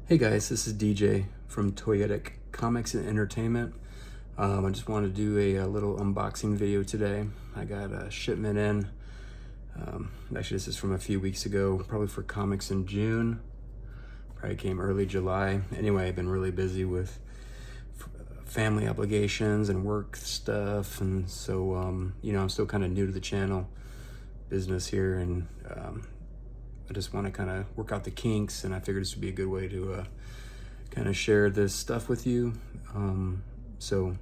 Hey guys, this is DJ from Toyetic Comics and Entertainment. I just wanted to do a little unboxing video today. I got a shipment in. Actually, this is from a few weeks ago, probably for comics in June. Probably came early July. Anyway, I've been really busy with family obligations and work stuff, and so I'm still kind of new to the channel business here, and I just want to kind of work out the kinks, and I figured this would be a good way to kind of share this stuff with you. So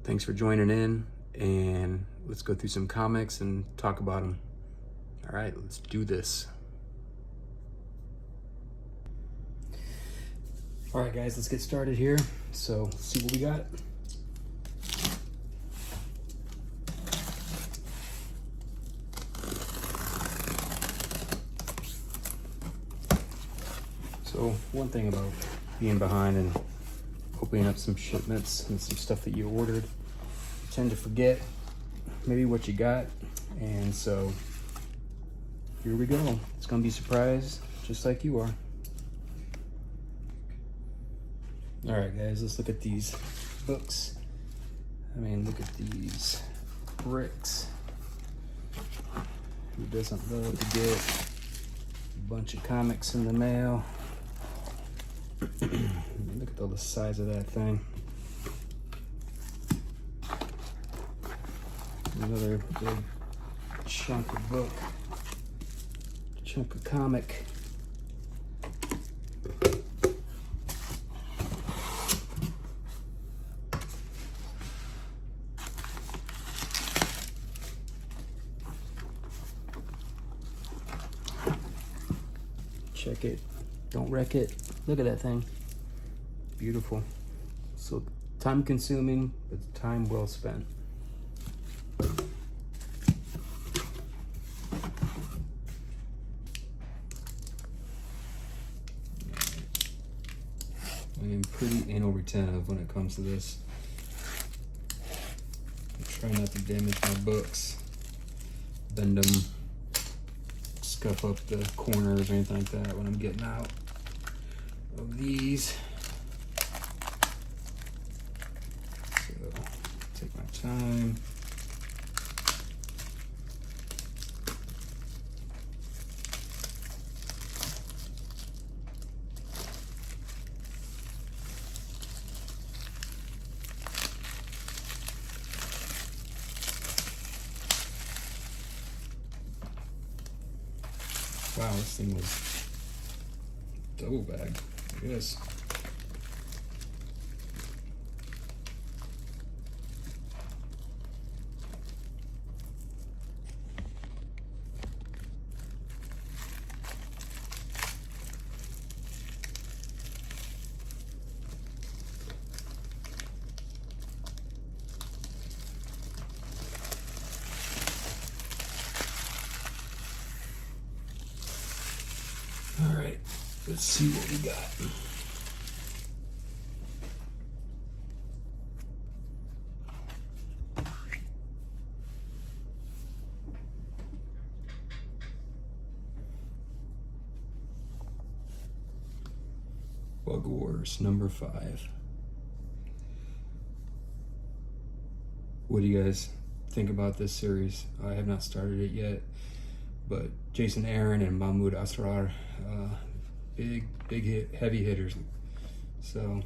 thanks for joining in, and let's go through some comics and talk about them. All right, let's do this. All right, guys, let's get started here. So let's see what we got. So one thing about being behind and opening up some shipments and some stuff that you ordered, you tend to forget maybe what you got. And so here we go. It's gonna be a surprise, just like you are. All right, guys, let's look at these books. I mean, look at these bricks. Who doesn't love to get a bunch of comics in the mail? Look at all the size of that thing. Another big chunk of book, chunk of comic. Check it, don't wreck it. Look at that thing, beautiful. So time consuming, but time well spent. I am pretty anal retentive when it comes to this. I try not to damage my books, bend them, scuff up the corners or anything like that when I'm getting out of these. So take my time. Wow, this thing was double bagged. Look at this. All right, let's see what we got. Bug Wars number 5. What do you guys think about this series? I have not started it yet, but Jason Aaron and Mahmoud Asrar, heavy hitters. So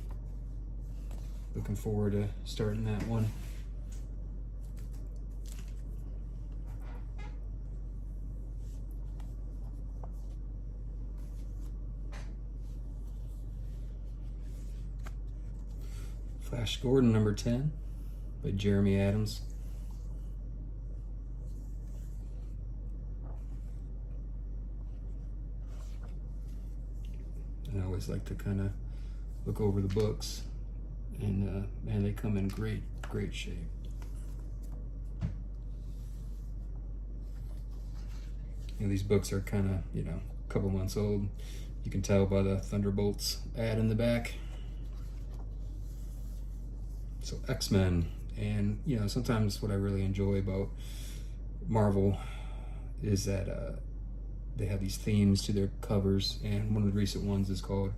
looking forward to starting that one. Flash Gordon number 10 by Jeremy Adams. I always like to kind of look over the books, and man, they come in great shape. These books are kind of, a couple months old. You can tell by the Thunderbolts ad in the back. So X-Men, and sometimes what I really enjoy about Marvel is that they have these themes to their covers, and one of the recent ones is called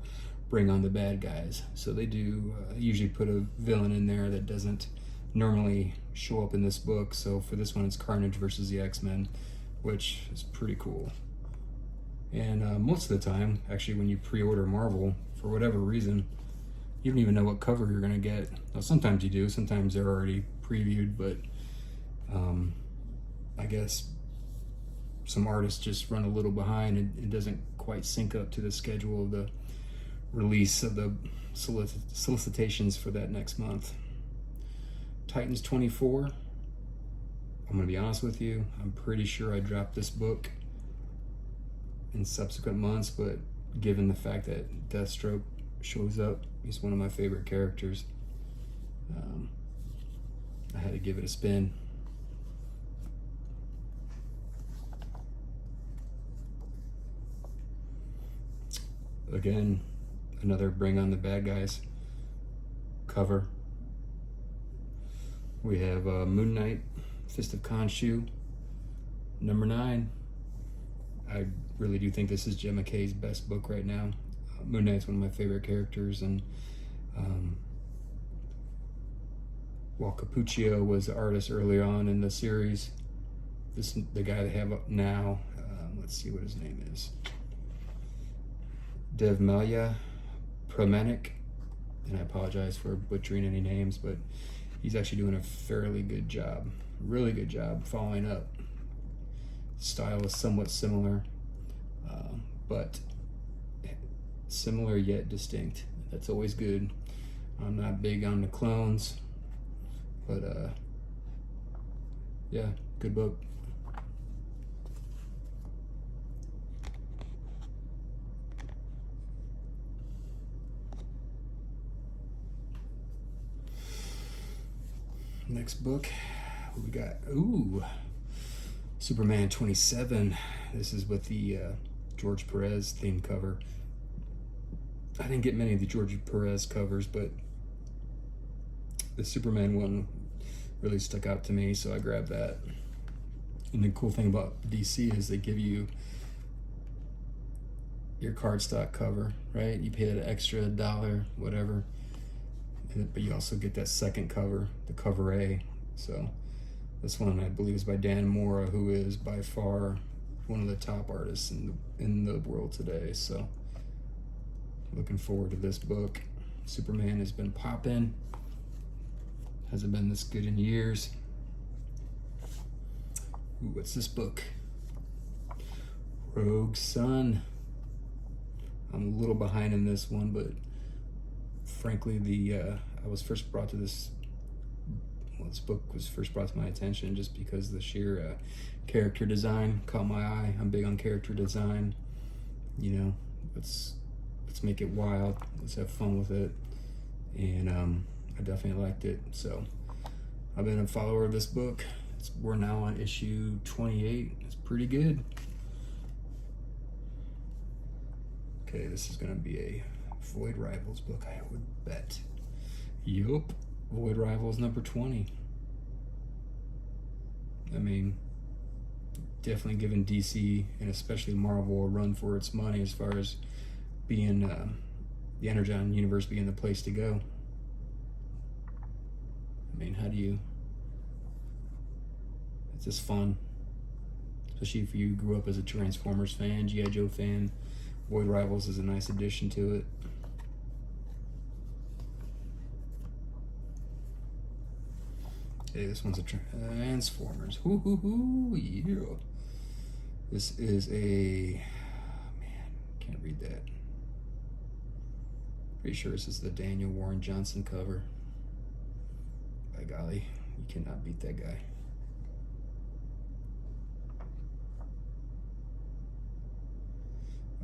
Bring on the Bad Guys. So they do usually put a villain in there that doesn't normally show up in this book. So for this one, it's Carnage versus the X-Men, which is pretty cool. And most of the time, actually, when you pre-order Marvel, for whatever reason, you don't even know what cover you're going to get. Now, sometimes you do. Sometimes they're already previewed, but I guess some artists just run a little behind, and it doesn't quite sync up to the schedule of the release of the solicitations for that next month. Titans 24. I'm going to be honest with you. I'm pretty sure I dropped this book in subsequent months, but given the fact that Deathstroke shows up, he's one of my favorite characters. I had to give it a spin. Again, another Bring on the Bad Guys cover. We have Moon Knight, Fist of Khonshu, number 9. I really do think this is Jim McKay's best book right now. Moon Knight's one of my favorite characters, and while Cappuccio was the artist early on in the series, the guy they have up now, let's see what his name is, Devmalya Pramanik, and I apologize for butchering any names, but he's actually doing a fairly good job, really good job following up. Style is somewhat similar, but similar yet distinct. That's always good. I'm not big on the clones, but yeah, good book. Next book, we got, Superman 27. This is with the George Perez theme cover. I didn't get many of the George Perez covers, but the Superman one really stuck out to me, so I grabbed that. And the cool thing about DC is they give you your cardstock cover, right? You pay that extra $1, whatever, but you also get that second cover, the cover A. So this one, I believe, is by Dan Mora, who is by far one of the top artists in the world today. So looking forward to this book. Superman has been popping. Hasn't been this good in years. Ooh, what's this book? Rogue Sun. I'm a little behind in this one, but frankly, I was first brought to this. Well, this book was first brought to my attention just because the sheer character design caught my eye. I'm big on character design. You know, let's make it wild. Let's have fun with it. And I definitely liked it. So I've been a follower of this book. We're now on issue 28. It's pretty good. Okay, this is gonna be a Void Rivals book, I would bet. Yup, Void Rivals number 20. I mean, definitely giving DC and especially Marvel a run for its money as far as being the Energon universe being the place to go. I mean, it's just fun. Especially if you grew up as a Transformers fan, G.I. Joe fan. Void Rivals is a nice addition to it. Hey, this one's a Transformers. Yeah. This is a, man, can't read that. Pretty sure this is the Daniel Warren Johnson cover. By golly, you cannot beat that guy.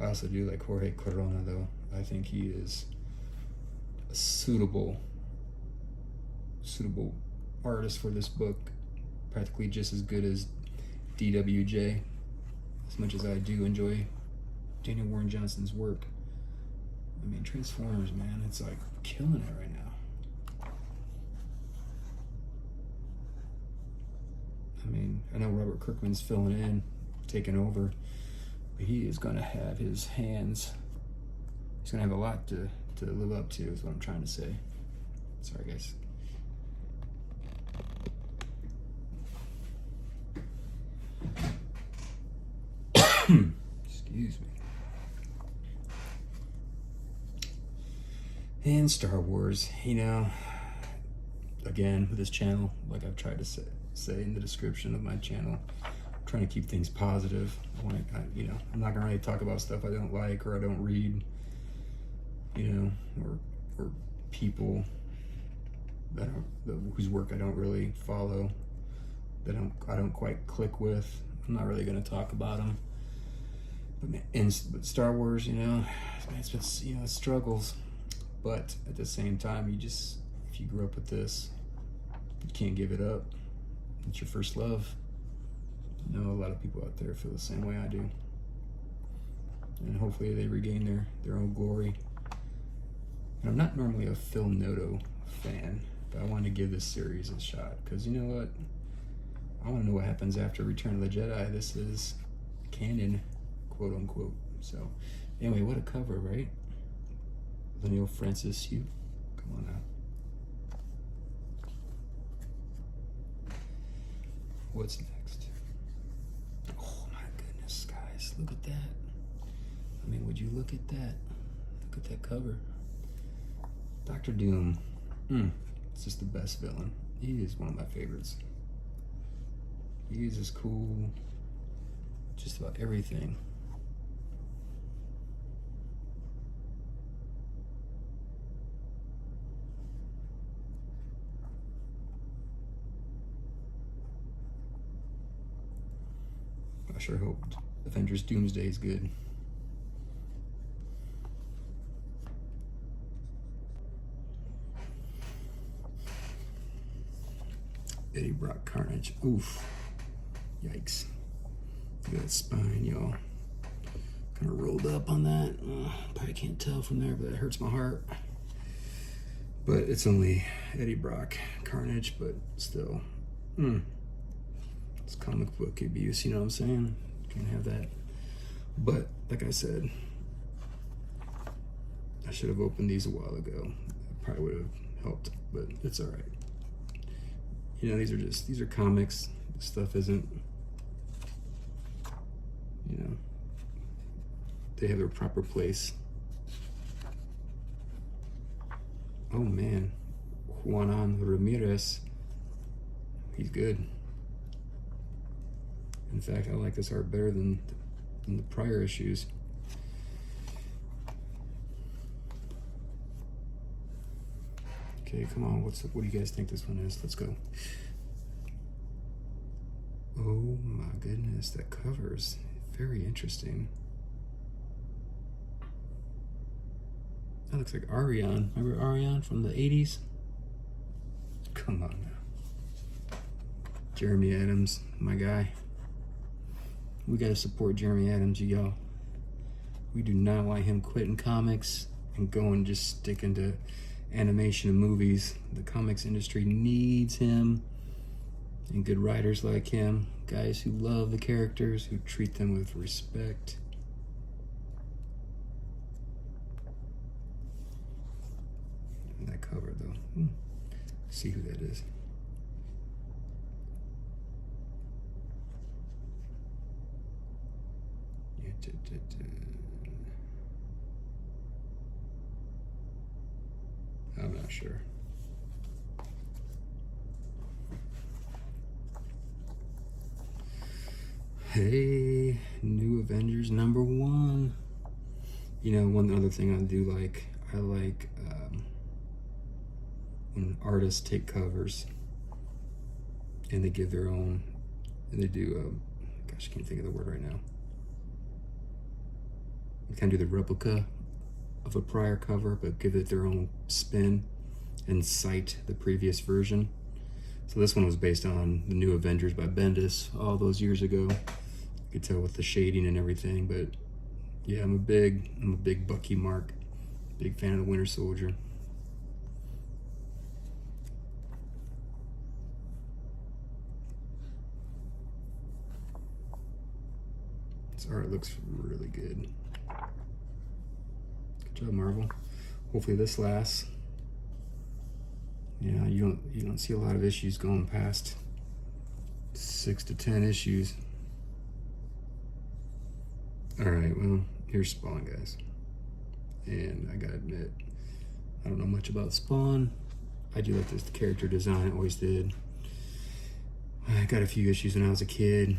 I also do like Jorge Corona, though. I think he is a suitable artist for this book. Practically just as good as DWJ. As much as I do enjoy Daniel Warren Johnson's work. I mean, Transformers, man, it's like killing it right now. I mean, I know Robert Kirkman's filling in, taking over. he is going to have his hands, he's going to have a lot to live up to, is what I'm trying to say. Sorry, guys. Excuse me. And Star Wars, you know, again, with this channel, like I've tried to say in the description of my channel, I'm trying to keep things positive. You know, I'm not gonna really talk about stuff I don't like or I don't read, you know, or people whose work I don't really follow, that I don't quite click with. I'm not really gonna talk about them. But Star Wars, you know, it's been, you know, it struggles. But at the same time, if you grew up with this, you can't give it up. It's your first love. I know a lot of people out there feel the same way I do. And hopefully they regain their own glory. And I'm not normally a Phil Noto fan, but I want to give this series a shot. Because you know what? I want to know what happens after Return of the Jedi. This is canon, quote unquote. So anyway, what a cover, right? Linnell Francis, you come on now. What's next? Oh my goodness, guys, look at that. I mean, would you look at that? Look at that cover. Dr. Doom. It's just the best villain. He is one of my favorites. He is as cool, just about everything. I sure hope Avengers Doomsday is good. Eddie Brock Carnage. Oof. Yikes. Look at that spine, y'all. Kind of rolled up on that. Probably can't tell from there, but it hurts my heart. But it's only Eddie Brock Carnage, but still. It's comic book abuse, you know what I'm saying? Can't have that. But like I said, I should have opened these a while ago. It probably would have helped, but it's all right. You know, these are comics. This stuff isn't, you know, they have their proper place. Oh man, Juanan Ramirez, he's good. In fact, I like this art better than the prior issues. Okay, come on, what do you guys think this one is? Let's go. Oh my goodness, that cover is very interesting. That looks like Ariane. Remember Ariane from the 80s? Come on now. Jeremy Adams, my guy. We gotta support Jeremy Adams, y'all. We do not want him quitting comics and going just sticking to animation and movies. The comics industry needs him and good writers like him, guys who love the characters, who treat them with respect. And that cover though, see who that is. I'm not sure. Hey, New Avengers #1. You know, one other thing I do like, I like when artists take covers and they give their own, and they do, gosh, I can't think of the word right now. They kind of do the replica of a prior cover, but give it their own spin and cite the previous version. So this one was based on the New Avengers by Bendis all those years ago. You could tell with the shading and everything, but yeah, I'm a big Bucky Mark, big fan of the Winter Soldier. It's art looks really good. Good job, Marvel. Hopefully this lasts. Yeah, you don't see a lot of issues going past 6 to 10 issues. All right, well, here's Spawn, guys. And I gotta admit, I don't know much about Spawn. I do like this character design, always did. I got a few issues when I was a kid.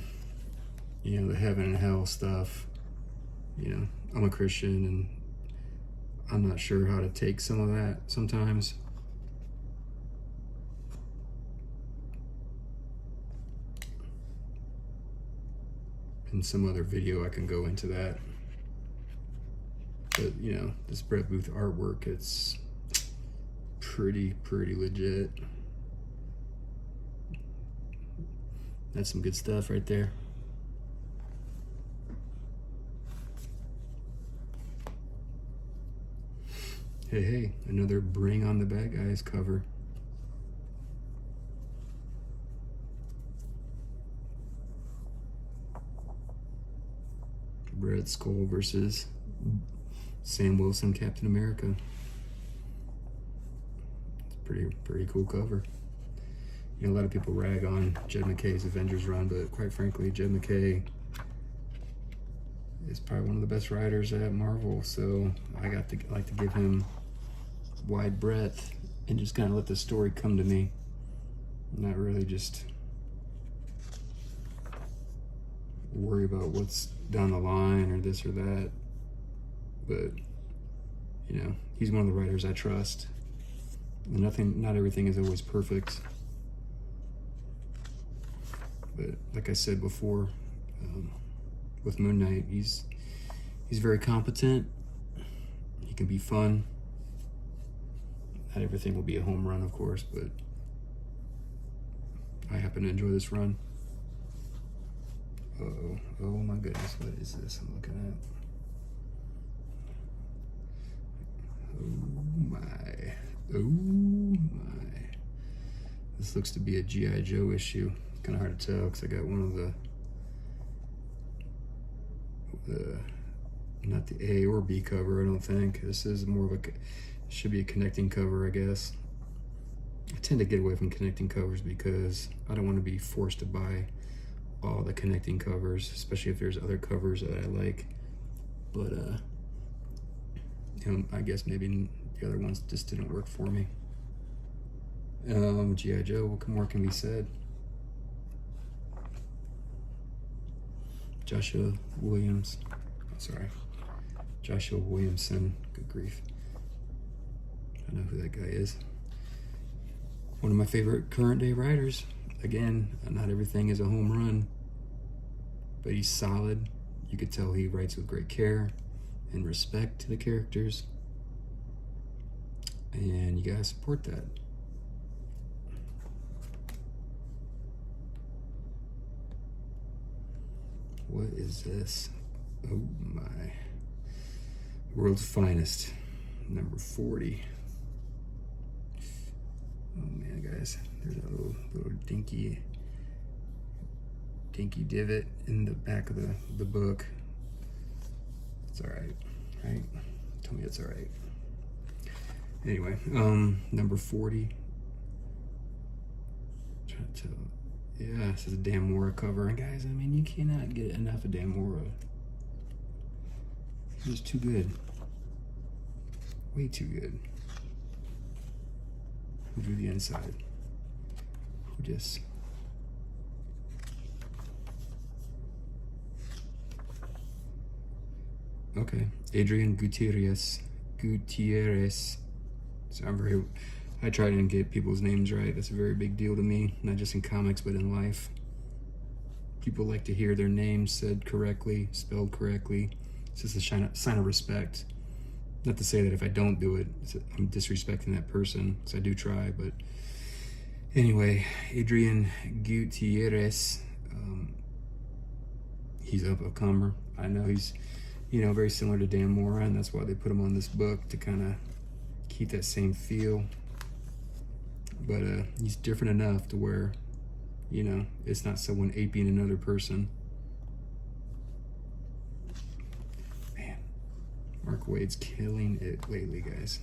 You know, the heaven and hell stuff. You know, I'm a Christian and I'm not sure how to take some of that sometimes. In some other video I can go into that. But you know, this Brett Booth artwork, it's pretty legit. That's some good stuff right there. Hey, another Bring on the Bad Guys cover. Red Skull versus Sam Wilson, Captain America. It's pretty cool cover. You know, a lot of people rag on Jed MacKay's Avengers run, but quite frankly, Jed MacKay is probably one of the best writers at Marvel, so I like to give him wide breadth and just kind of let the story come to me. Not really just worry about what's down the line or this or that. But you know, he's one of the writers I trust. And not everything is always perfect. But like I said before, with Moon Knight, he's very competent. He can be fun. Not everything will be a home run, of course, but I happen to enjoy this run. Oh my goodness, what is this I'm looking at? Oh my. This looks to be a G.I. Joe issue. Kind of hard to tell because I got one of the not the A or B cover, I don't think. This is more of should be a connecting cover, I guess. I tend to get away from connecting covers because I don't want to be forced to buy all the connecting covers, especially if there's other covers that I like. But you know, I guess maybe the other ones just didn't work for me. G.I. Joe, what more can be said? Joshua Williamson, good grief. I know who that guy is. One of my favorite current day writers. Again, not everything is a home run, but he's solid. You could tell he writes with great care and respect to the characters. And you gotta support that. What is this? Oh my. World's Finest, number 40. Oh man, guys, there's a little dinky divot in the back of the book. It's all right, right? Tell me it's all right. Anyway, number 40. Trying to tell. Yeah, this is a Dan Mora cover, and guys, I mean, you cannot get enough of Dan Mora. He's just too good. Way too good. Who drew the inside? Who just... Okay, Adrian Gutierrez. So I try and get people's names right. That's a very big deal to me, not just in comics, but in life. People like to hear their names said correctly, spelled correctly. It's just a sign of respect. Not to say that if I don't do it, I'm disrespecting that person, because I do try, but anyway, Adrian Gutierrez, he's up a comer. I know he's, you know, very similar to Dan Mora, and that's why they put him on this book, to kind of keep that same feel. But he's different enough to where, you know, it's not someone aping another person. Mark Wade's killing it lately, guys.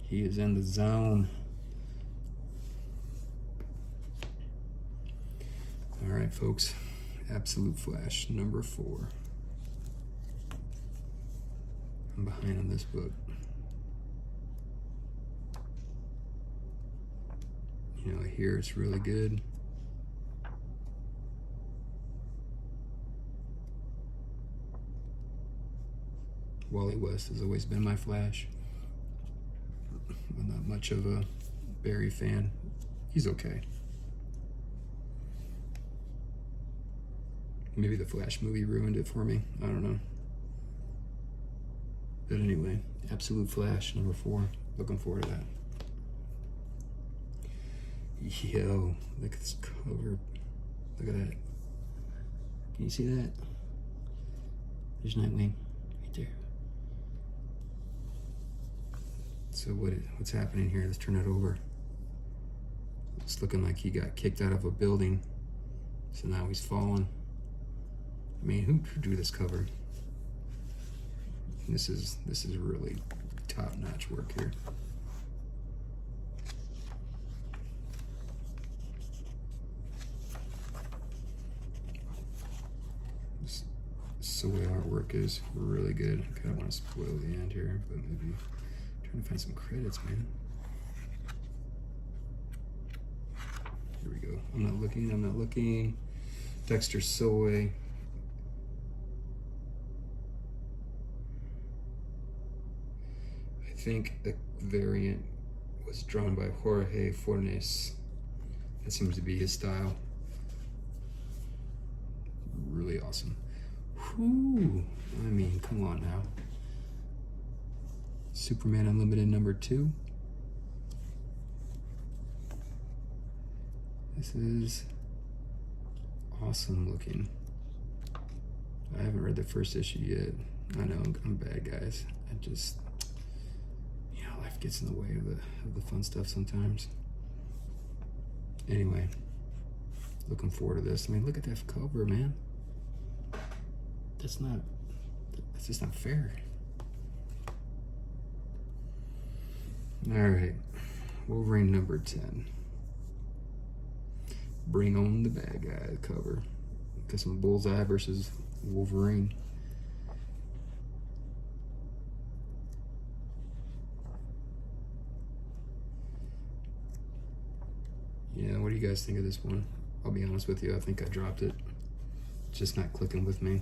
He is in the zone. All right, folks. Absolute Flash, number 4. I'm behind on this book. You know, I hear it's really good. Wally West has always been my Flash. I'm not much of a Barry fan. He's okay. Maybe the Flash movie ruined it for me. I don't know. But anyway, Absolute Flash, number 4. Looking forward to that. Yo, look at this cover. Look at that. Can you see that? There's Nightwing right there. So what's happening here? Let's turn it over. It's looking like he got kicked out of a building. So now he's fallen. I mean, who drew this cover? This is really top-notch work here. This Soy artwork is really good. I kind of want to spoil the end here, but maybe trying to find some credits, man. Here we go. I'm not looking. Dexter Soy. I think a variant was drawn by Jorge Fornes. That seems to be his style. Really awesome. Whew. I mean, come on now. Superman Unlimited number 2. This is awesome looking. I haven't read the first issue yet. I know I'm bad, guys. I just, you know, life gets in the way of the fun stuff sometimes. Anyway, looking forward to this. I mean, look at that cover, man. That's just not fair. All right, Wolverine number 10. Bring on the bad guy cover. Got some Bullseye versus Wolverine. Yeah, what do you guys think of this one? I'll be honest with you, I think I dropped it. It's just not clicking with me.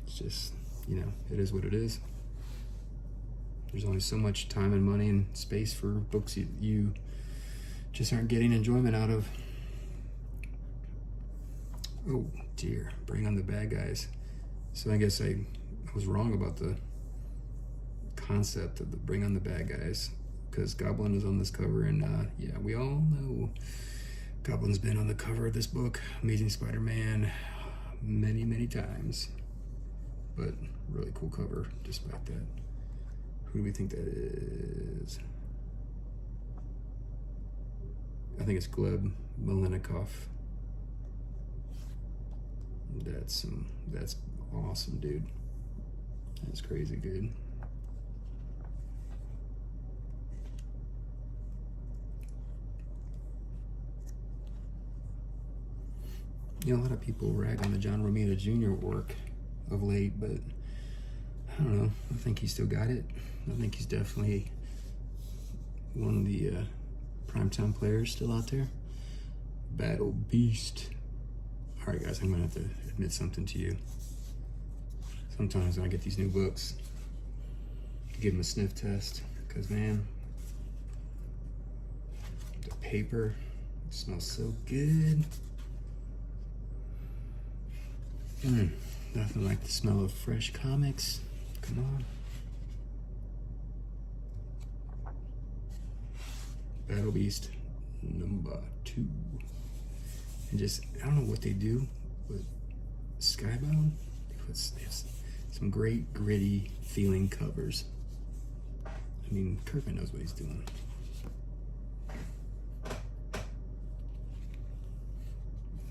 It's just, you know, it is what it is. There's only so much time and money and space for books you just aren't getting enjoyment out of. Oh dear, bring on the bad guys. So I guess I was wrong about the concept of the bring on the bad guys, because Goblin is on this cover, and yeah, we all know Goblin's been on the cover of this book, Amazing Spider-Man, many times. But really cool cover despite that. Who do we think that is? I think it's Gleb Malenikov. That's awesome, dude. That's crazy good. You know, a lot of people rag on the John Romita Jr. work of late, but I don't know. I think he still got it. I think he's definitely one of the primetime players still out there. Battle Beast. All right, guys, I'm gonna have to admit something to you. Sometimes when I get these new books, I give them a sniff test, because man, the paper, it smells so good. Nothing like the smell of fresh comics. Come on. Battle Beast number 2. And just, I don't know what they do with Skybound. They put some great gritty feeling covers. I mean, Kirkman knows what he's doing.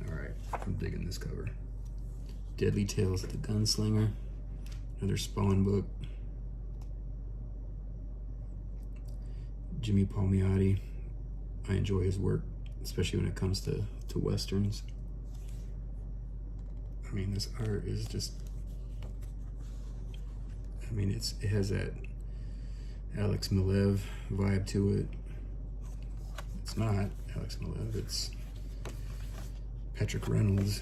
All right, I'm digging this cover. Deadly Tales of the Gunslinger, another Spawn book. Jimmy Palmiotti, I enjoy his work, especially when it comes to Westerns. I mean, this art is just, I mean, it has that Alex Maleev vibe to it. It's not Alex Maleev, it's Patrick Reynolds.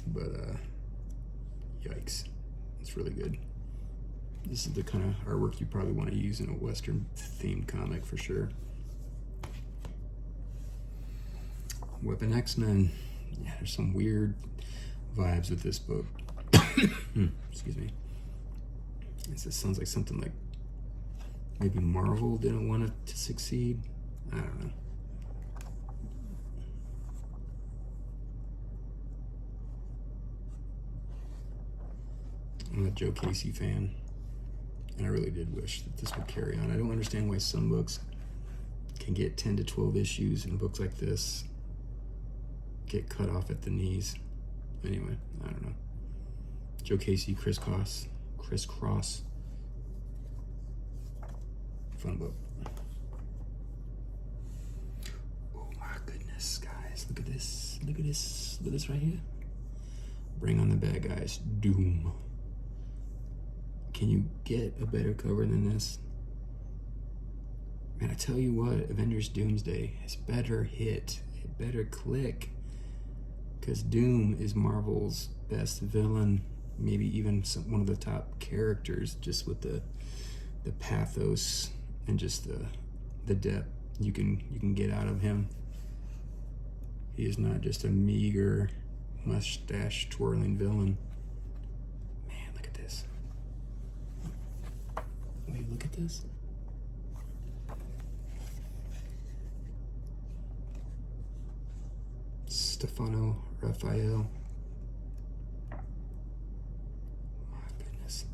But yikes, it's really good. This is the kind of artwork you probably want to use in a Western themed comic for sure. Weapon X-Men. Yeah, there's some weird vibes with this book. Excuse me. This sounds like something like maybe Marvel didn't want it to succeed. I don't know. I'm a Joe Casey fan, and I really did wish that this would carry on. I don't understand why some books can get 10 to 12 issues, and books like this get cut off at the knees. Anyway, I don't know. Joe Casey, Crisscross. Fun book. Oh my goodness, guys. Look at this. Look at this. Look at this right here. Bring on the bad guys. Doom. Can you get a better cover than this? Man, I tell you what, Avengers Doomsday has better hit. It better click. Because Doom is Marvel's best villain. Maybe even one of the top characters, just with the pathos and just the depth you can get out of him. He is not just a meager, mustache twirling villain. Man, look at this. Wait, look at this. Stefano Raphael. My goodness.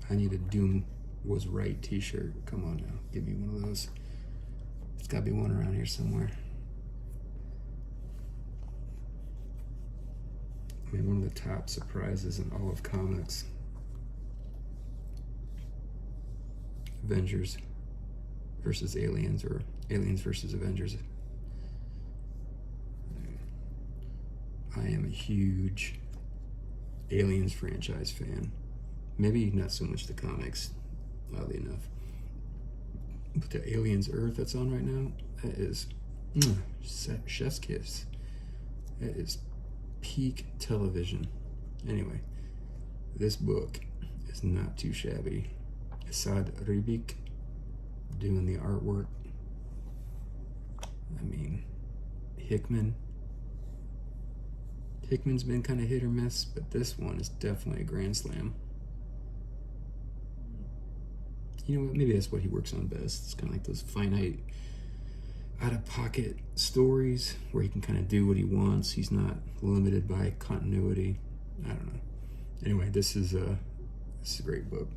I need a Doom Was Right t-shirt. Come on now, give me one of those. There's gotta be one around here somewhere. I mean, one of the top surprises in all of comics. Avengers versus Aliens, or Aliens versus Avengers. I am a huge Aliens franchise fan. Maybe not so much the comics, oddly enough. But the Aliens Earth that's on right now, that is chef's kiss. That is peak television. Anyway, this book is not too shabby. Asad Ribik doing the artwork. I mean, Hickman's been kind of hit or miss, but this one is definitely a grand slam. You know what, maybe that's what he works on best. It's kind of like those finite, out-of-pocket stories where he can kind of do what he wants. He's not limited by continuity. I don't know. Anyway, this is a great book.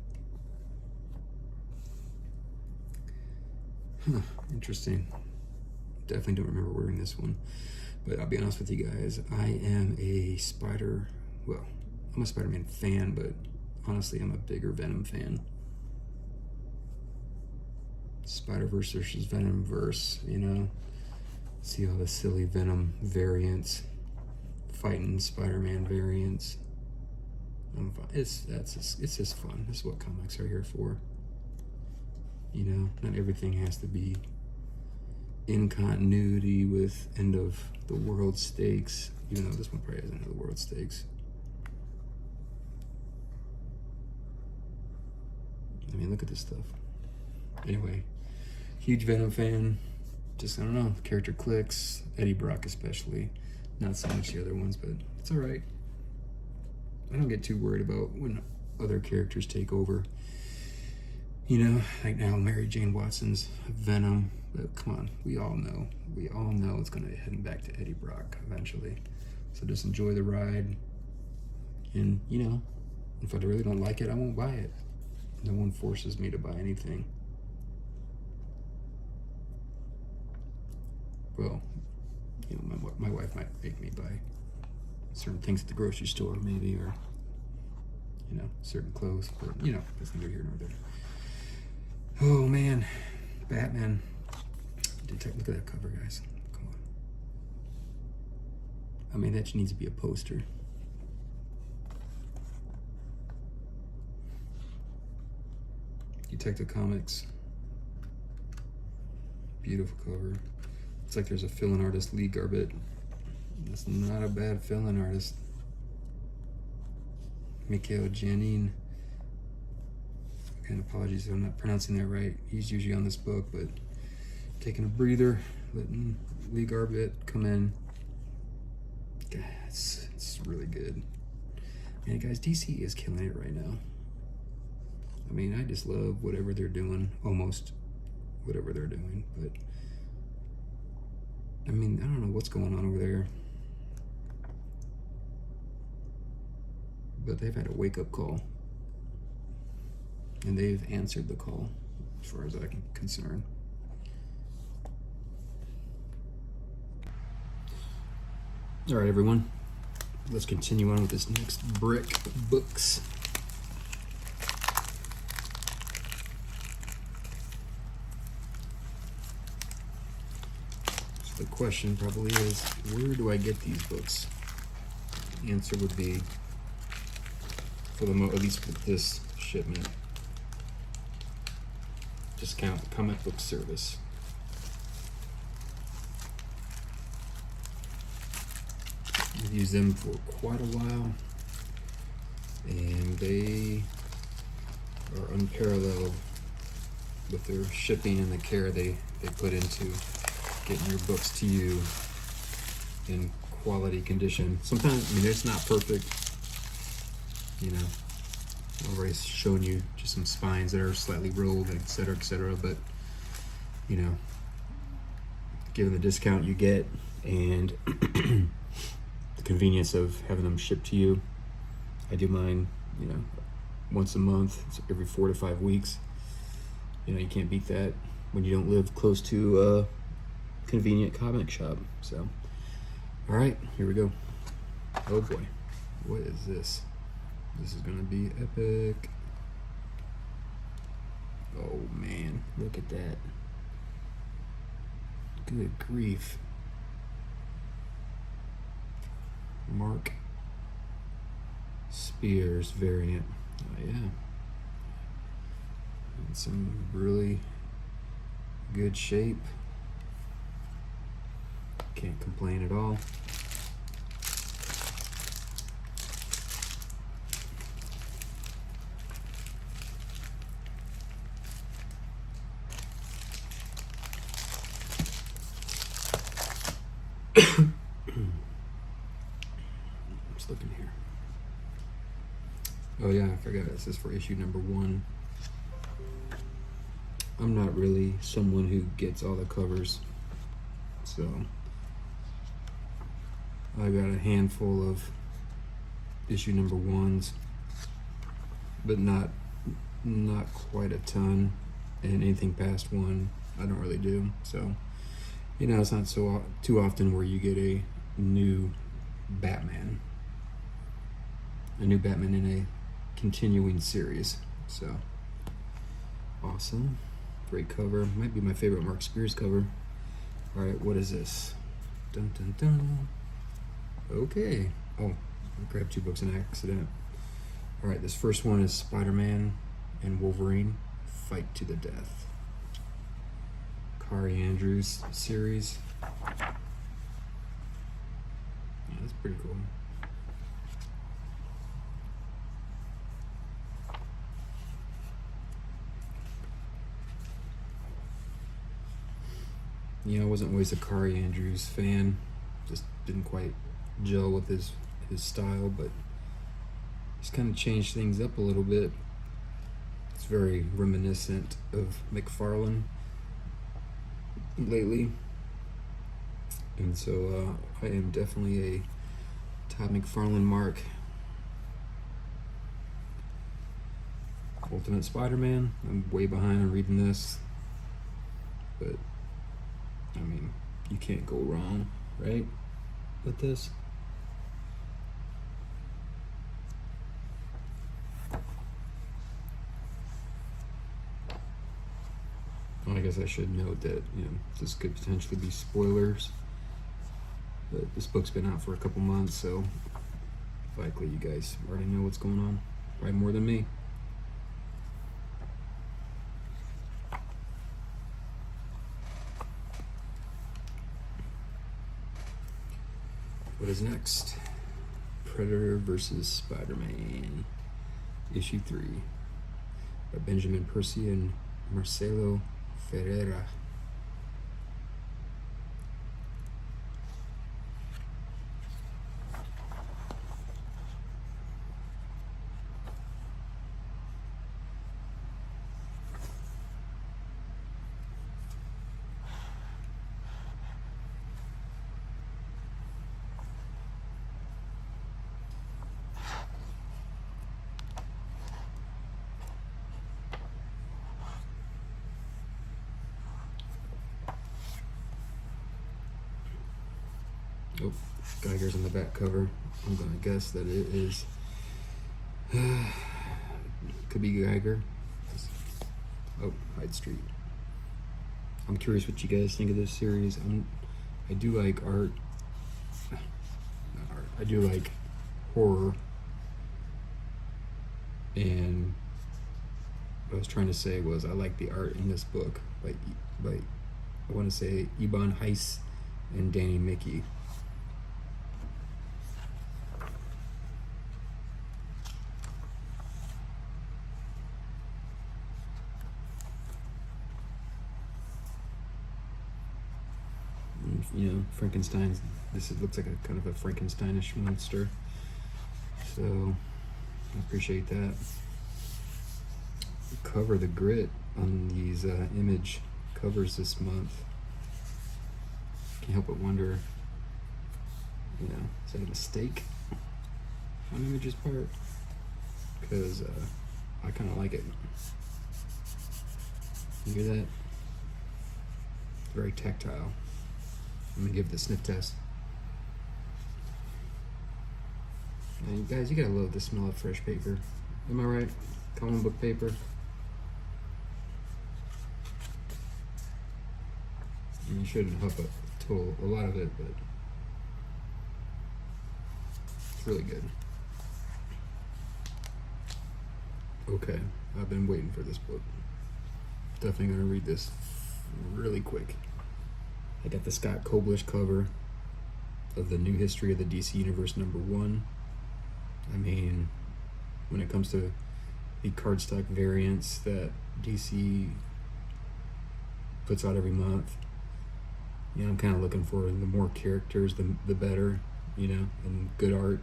Interesting. Definitely don't remember ordering this one. But I'll be honest with you guys, I am a I'm a Spider-Man fan, but honestly, I'm a bigger Venom fan. Spider-Verse versus Venom-verse, you know? See all the silly Venom variants, fighting Spider-Man variants. It's just fun. This is what comics are here for. You know, not everything has to be in continuity with end of the world stakes, even though this one probably has end of the world stakes. I mean, look at this stuff. Anyway, huge Venom fan. Just, I don't know, the character clicks. Eddie Brock especially. Not so much the other ones, but it's all right. I don't get too worried about when other characters take over. You know, like now Mary Jane Watson's Venom, but come on, we all know it's gonna be heading back to Eddie Brock eventually. So just enjoy the ride, and you know, if I really don't like it, I won't buy it. No one forces me to buy anything. Well, you know, my wife might make me buy certain things at the grocery store, maybe, or, you know, certain clothes, but, you know, that's neither here nor there. Oh, man. Batman. Look at that cover, guys. Come on. I mean, that needs to be a poster. Detective Comics. Beautiful cover. It's like there's a fill-in artist, Lee Garbett. That's not a bad fill-in artist. Mikhail Janin. Again, apologies if I'm not pronouncing that right. He's usually on this book, but taking a breather, letting Lee Garbett come in. God, it's really good. And guys, DC is killing it right now. I mean, I just love whatever they're doing, almost whatever they're doing, but I mean, I don't know what's going on over there, but they've had a wake-up call, and they've answered the call as far as I'm concerned. All right, everyone, let's continue on with this next brick of books. So the question probably is, where do I get these books? The answer would be, for the at least with this shipment, discount comic book service. I've used them for quite a while, and they are unparalleled with their shipping and the care they put into getting your books to you in quality condition. Sometimes, I mean, it's not perfect, you know. I've already shown you just some spines that are slightly rolled, etc., but, you know, given the discount you get and the convenience of having them shipped to you, I do mine, you know, once a month, it's every 4 to 5 weeks. You know, you can't beat that when you don't live close to a convenient comic shop. So, all right, here we go. Oh boy, what is this? This is gonna be epic. Oh man, look at that. Good grief. Mark Spears variant. Oh yeah. In some really good shape. Can't complain at all. Just looking here. Oh yeah, I forgot. This is for issue number 1. I'm not really someone who gets all the covers, so I got a handful of issue number 1s, but not quite a ton, and anything past 1 I don't really do. So, you know, it's not so too often where you get a new Batman in a continuing series. So awesome. Great cover. Might be my favorite Mark Spears cover. All right, what is this? Dun dun dun. Okay. Oh, I grabbed 2 books in accident. All right, this first one is Spider-Man and Wolverine Fight to the Death. Kari Andrews series. Yeah, that's pretty cool. You know, I wasn't always a Kari Andrews fan. Just didn't quite gel with his style, but he's kind of changed things up a little bit. It's very reminiscent of McFarlane lately. And so I am definitely a Todd McFarlane mark. Ultimate Spider-Man. I'm way behind on reading this, but I mean, you can't go wrong. right? With this. Well, I guess I should note that, this could potentially be spoilers. But this book's been out for a couple months, so likely you guys already know what's going on. Probably more than me. What is next? Predator versus Spider-Man, issue 3, by Benjamin Percy and Marcelo Ferreira. Oh, Geiger's on the back cover. I'm gonna guess that it is. Could be Geiger. Oh, Hyde Street. I'm curious what you guys think of this series. I do like art. Not art. I do like horror. And what I was trying to say was I like the art in this book. Like I want to say Iban Heiss and Danny Mickey. Frankenstein's. Looks like a kind of a Frankensteinish monster. So I appreciate that. Cover the grit on these image covers this month. Can't help but wonder, is that a mistake on Image's part? Because I kind of like it. You hear that? Very tactile. I'm gonna give it the sniff test. And you guys, you gotta love the smell of fresh paper. Am I right? Comic book paper. And you shouldn't huff a lot of it, but it's really good. Okay, I've been waiting for this book. Definitely gonna read this really quick. I got the Scott Koblish cover of the New History of the DC Universe #1. I mean, when it comes to the cardstock variants that DC puts out every month, I'm kind of looking for the more characters, the better, and good art,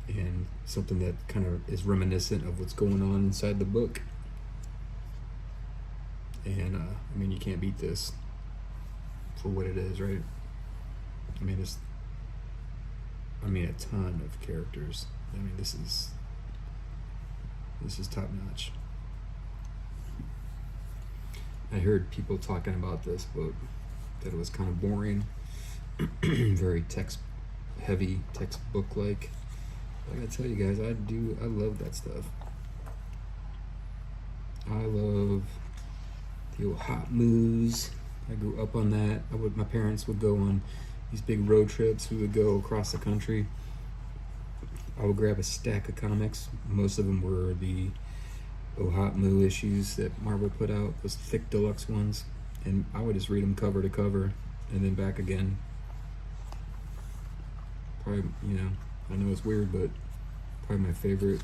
and something that kind of is reminiscent of what's going on inside the book. And you can't beat this for what it is, right? A ton of characters. This is top notch. I heard people talking about this book that it was kind of boring, very text-heavy, textbook-like. I gotta tell you guys, I love that stuff. I love the old hot moves. I grew up on that. My parents would go on these big road trips. We would go across the country. I would grab a stack of comics. Most of them were the Hot Moo issues that Marvel put out, those thick deluxe ones, and I would just read them cover to cover and then back again. Probably, I know it's weird, but probably my favorite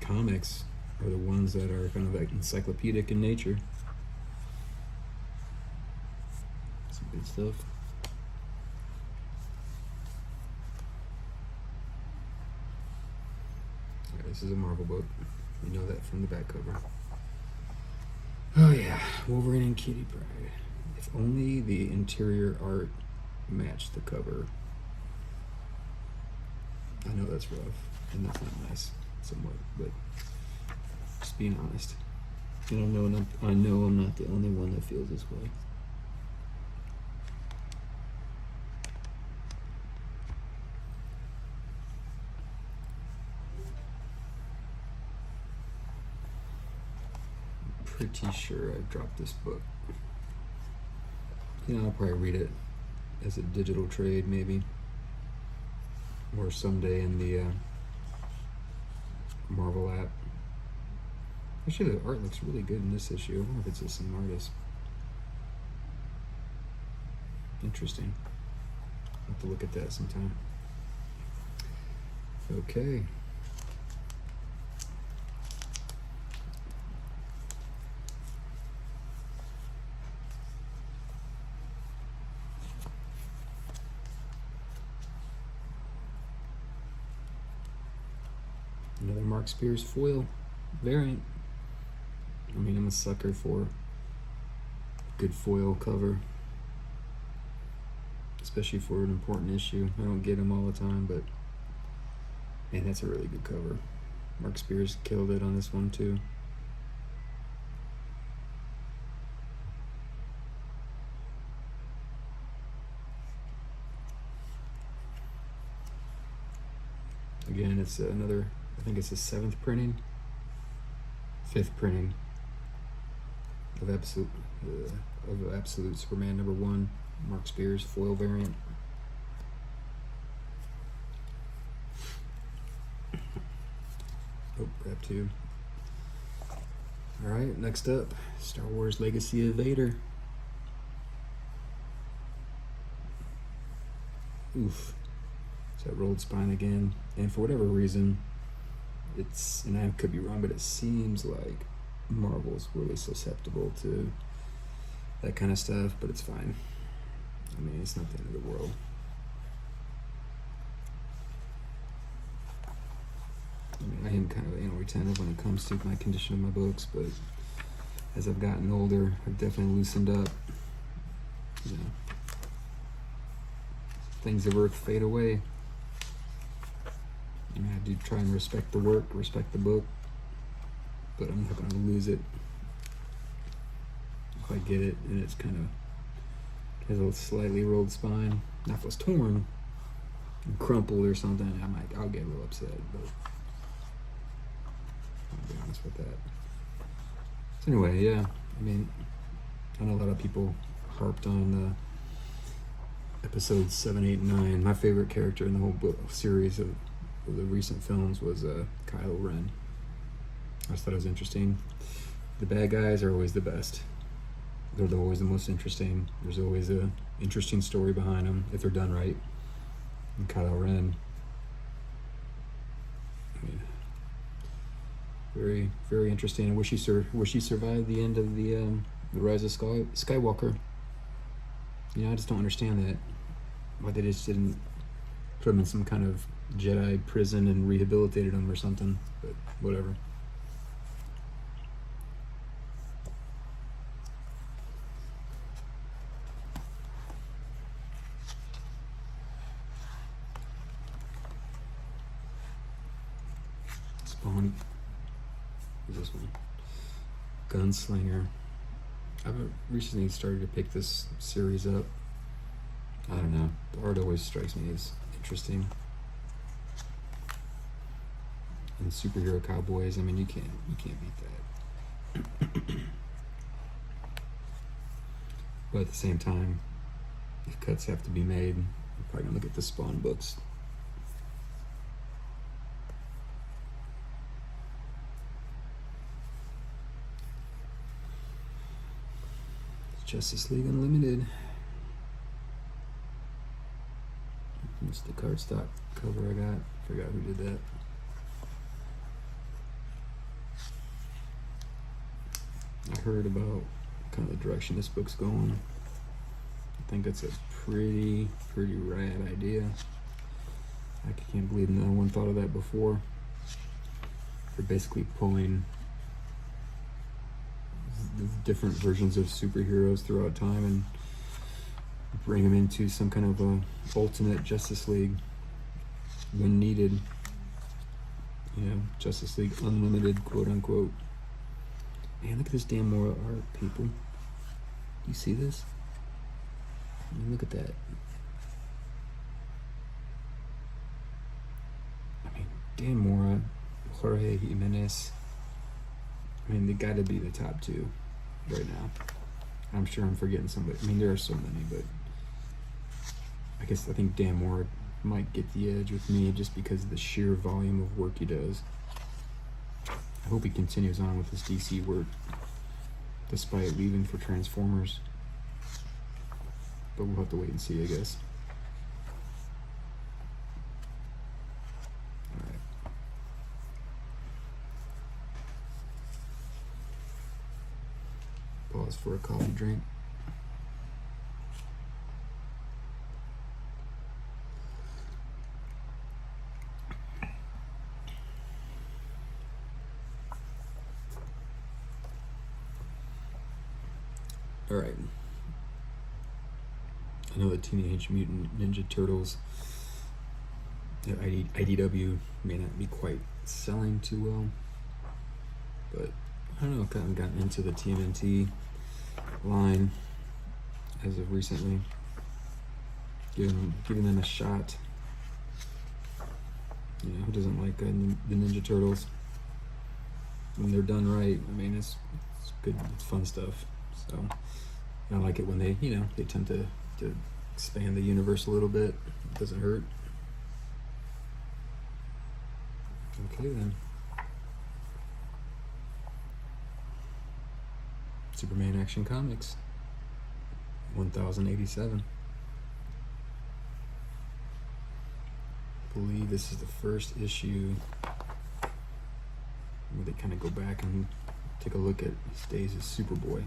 comics are the ones that are kind of like encyclopedic in nature. Some good stuff. Alright, this is a Marvel book. You know that from the back cover. Oh yeah, Wolverine and Kitty Pryde. If only the interior art matched the cover. I know that's rough, and that's not nice, somewhat, but just being honest. And I know I'm not the only one that feels this way. pretty sure I've dropped this book. You know, I'll probably read it as a digital trade maybe, or someday in the Marvel app. Actually, the art looks really good in this issue. I wonder if it's the same artist. Interesting. I'll have to look at that sometime. Okay. Another Mark Spears foil variant. I mean, I'm a sucker for a good foil cover, especially for an important issue. I don't get them all the time, but man, that's a really good cover. Mark Spears killed it on this one too. Again, it's another, I think it's the 5th printing of Absolute Superman #1, Mark Spears foil variant. Oh, grab 2. All right, next up, Star Wars Legacy of Vader. Oof. It's that rolled spine again, and for whatever reason, it's, and I could be wrong, but it seems like Marvel's really susceptible to that kind of stuff, but it's fine. I mean, it's not the end of the world. I mean, I am kind of anal retentive when it comes to my condition of my books, but as I've gotten older, I've definitely loosened up. You know, things of Earth fade away. I mean, I do try and respect the work, respect the book, but I'm not going to lose it. If I get it and it's kind of has a slightly rolled spine, now if it was torn and crumpled or something, I'll get a little upset, but I'll be honest with that. So anyway, yeah, I mean, I know a lot of people harped on episodes 7, 8, and 9. My favorite character in the whole book series of the recent films was Kylo Ren. I just thought it was interesting. The bad guys are always the best. They're always the most interesting. There's always a interesting story behind them if they're done right. And Kylo Ren, I mean, very, very interesting. I wish he survived the end of the Rise of Skywalker. You know, I just don't understand that. Why they just didn't put him in some kind of Jedi prison and rehabilitated him or something, but whatever. Spawn. Who's this one? Gunslinger. I've recently started to pick this series up. I don't know. The art always strikes me as interesting. And superhero cowboys, I mean, you can't beat that. But at the same time, if cuts have to be made, I'm probably gonna look at the Spawn books. Justice League Unlimited. It's the cardstock cover I got. Forgot who did that. I heard about kind of the direction this book's going. I think that's a pretty rad idea. I can't believe no one thought of that before. They're basically pulling the different versions of superheroes throughout time and bring them into some kind of a ultimate Justice League when needed. You know, Justice League Unlimited, quote unquote. Man, look at this damn Mora art, people. You see this? I mean, look at that. I mean, Dan Mora, Jorge Jimenez. I I mean, they got to be the top two right now. I'm sure I'm forgetting somebody. I mean, there are so many, but I think Dan Moore might get the edge with me just because of the sheer volume of work he does. I hope he continues on with his DC work despite leaving for Transformers. But we'll have to wait and see, I guess. Pause for a coffee drink. All right. I know the Teenage Mutant Ninja Turtles at IDW may not be quite selling too well, but I don't know, I've kind of gotten into the TMNT line as of recently, giving them a shot. You know, who doesn't like the Ninja Turtles? When they're done right, I mean, it's good, it's fun stuff. So I like it when they attempt to expand the universe a little bit. It doesn't hurt. Okay then. Superman Action Comics 1087. I believe this is the first issue where they kind of go back and take a look at his days as Superboy.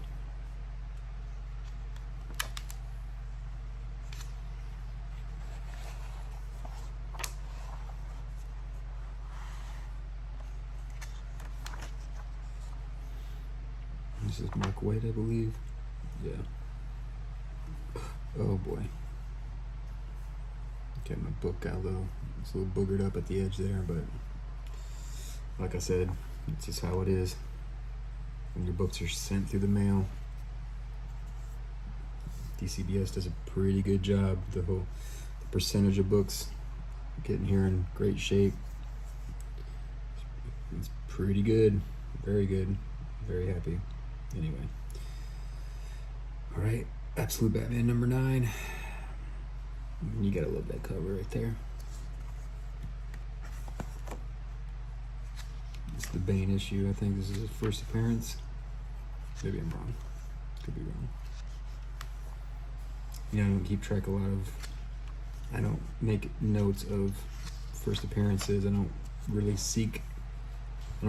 This is Mark Waid, I believe. Yeah. Oh boy. Okay, my book got it's a little boogered up at the edge there, but like I said, it's just how it is. When your books are sent through the mail, DCBS does a pretty good job. The percentage of books getting here in great shape, it's pretty good. Very good. Very happy. Anyway, all right, Absolute Batman number 9. You gotta love that cover right there. It's the Bane issue. I think this is his first appearance. Maybe I'm wrong. Could be wrong. I don't keep track I don't make notes of first appearances. I don't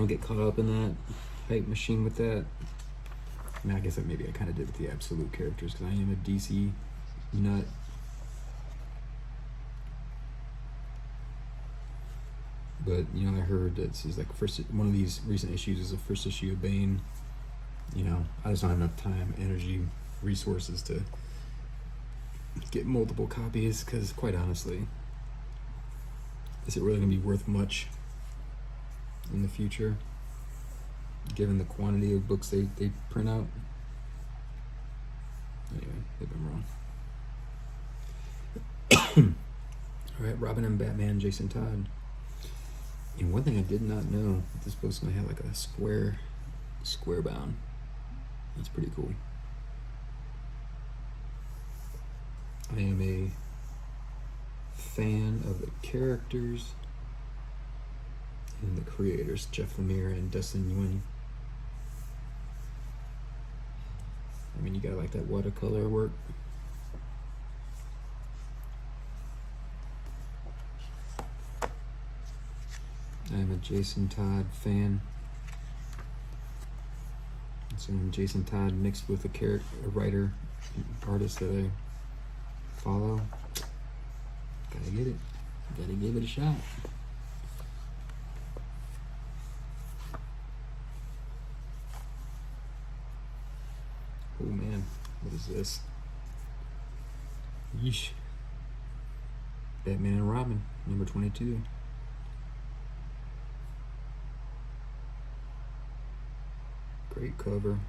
get caught up in that hype machine with that. I mean, I guess maybe I kind of did with the Absolute characters because I am a DC nut. But I heard that this is like one of these recent issues is the first issue of Bane. I just don't have enough time, energy, resources to get multiple copies because, quite honestly, is it really going to be worth much in the future, given the quantity of books they print out? Anyway, they've been wrong. All right, Robin and Batman, Jason Todd. And one thing I did not know, this book's gonna have like a square bound. That's pretty cool. I am a fan of the characters and the creators, Jeff Lemire and Dustin Nguyen. I mean, you gotta like that watercolor work. I'm a Jason Todd fan. So Jason Todd mixed with a writer, artist that I follow. Gotta get it. Gotta give it a shot. Oh man, what is this? Yeesh. Batman and Robin, number 22. Great cover.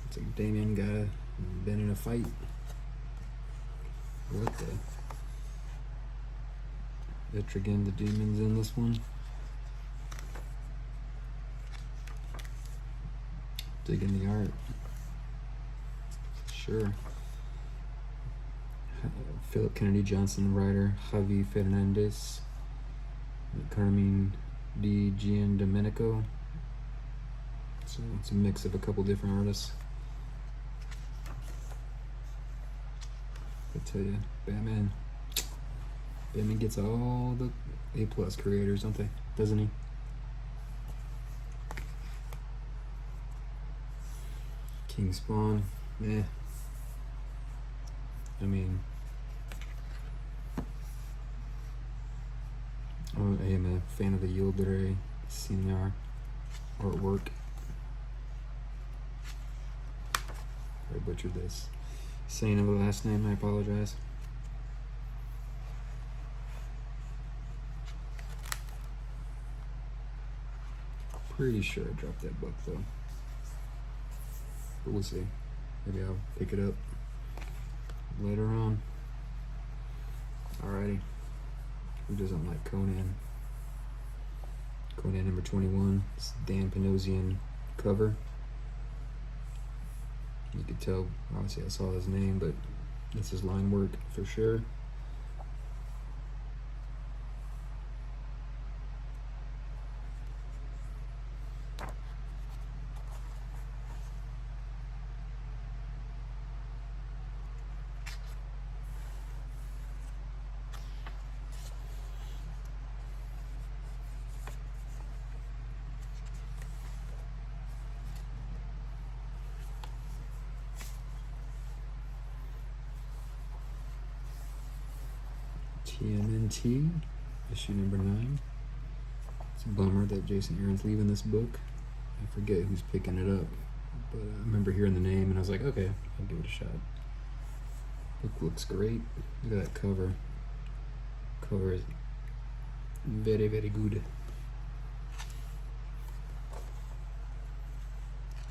It's like Damien got been in a fight. What the? Etrigan the demon's in this one. Digging the art. Sure. Philip Kennedy Johnson, writer. Javi Fernandez. Carmine Di Giandomenico. So it's a mix of a couple different artists. I tell you, Batman gets all the A+ creators, don't they? Doesn't he? King Spawn, meh. I mean, I am a fan of the Yildiray Senior artwork. I butchered this. Saying of the last name, I apologize. Pretty sure I dropped that book though. But we'll see. Maybe I'll pick it up later on. Alrighty. Who doesn't like Conan? Conan number 21. It's Dan Panosian cover. You could tell, obviously I saw his name, but this is line work for sure. TMNT, issue number 9. It's a bummer that Jason Aaron's leaving this book. I forget who's picking it up, but I remember hearing the name and I was like, okay, I'll give it a shot. Book looks great. Look at that cover. Cover is very, very good.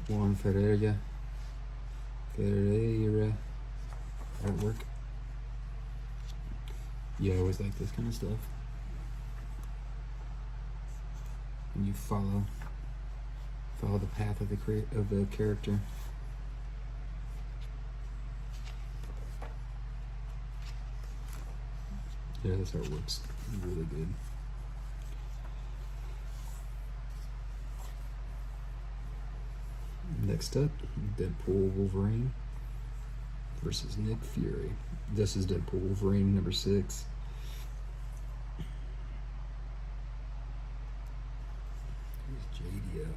Juan Ferreira artwork. Yeah, I always like this kind of stuff. And you follow the path of the character. Yeah, this artwork's really good. Next up, Deadpool Wolverine versus Nick Fury. This is Deadpool Wolverine number 6. Here's JDO.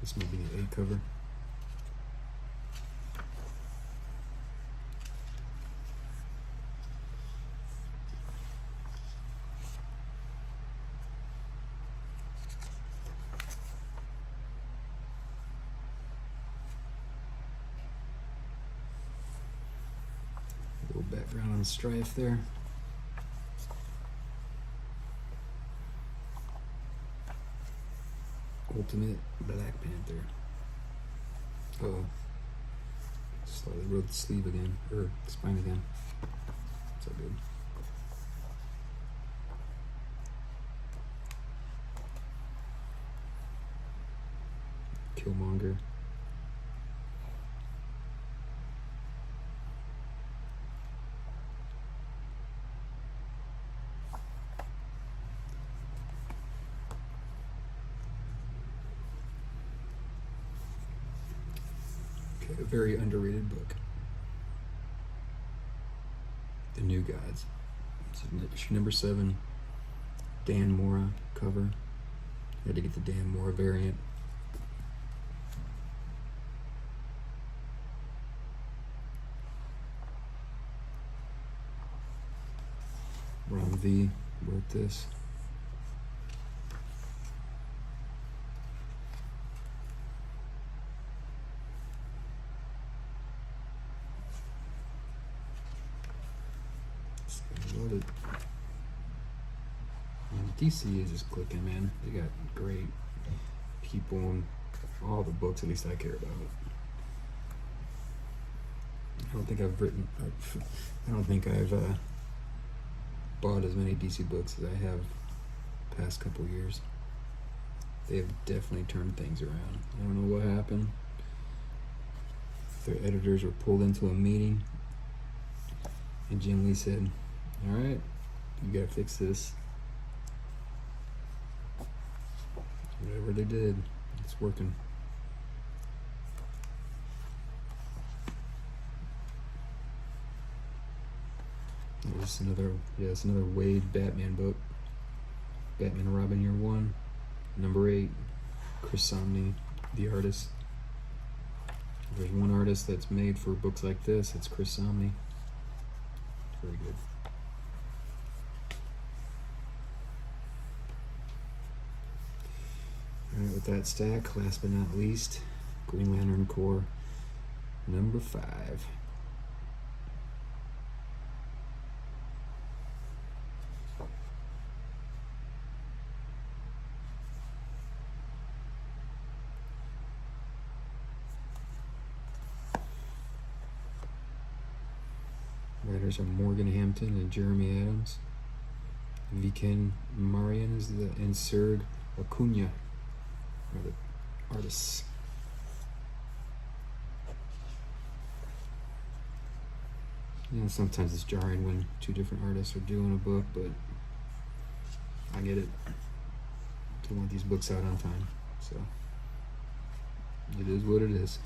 This may be the A cover. A little background on Strife there. Ultimate Black Panther. Oh, slightly wrote the sleeve again, or spine again. It's all good. Killmonger. Okay, a very underrated book. The New Gods. It's issue number 7. Dan Mora cover. Had to get the Dan Mora variant. Ron V wrote this. Love it. DC is just clicking, man. They got great people and all the books, at least I care about. I don't think I've bought as many DC books as I have past couple years. They have definitely turned things around. I don't know what happened. Their editors were pulled into a meeting, and Jim Lee said, "All right, you gotta fix this." Whatever they did, it's working. There's another Wade Batman book. Batman and Robin Year 1, number 8, Chris Samnee, the artist. If there's one artist that's made for books like this, it's Chris Samnee. Very good. Alright, with that stack, last but not least, Green Lantern Corps, number 5. Writers are Morgan Hampton and Jeremy Adams. Viken Marian is and Serge Acuna are the artists. You know, sometimes it's jarring when two different artists are doing a book, but I get it. They want these books out on time, so it is what it is.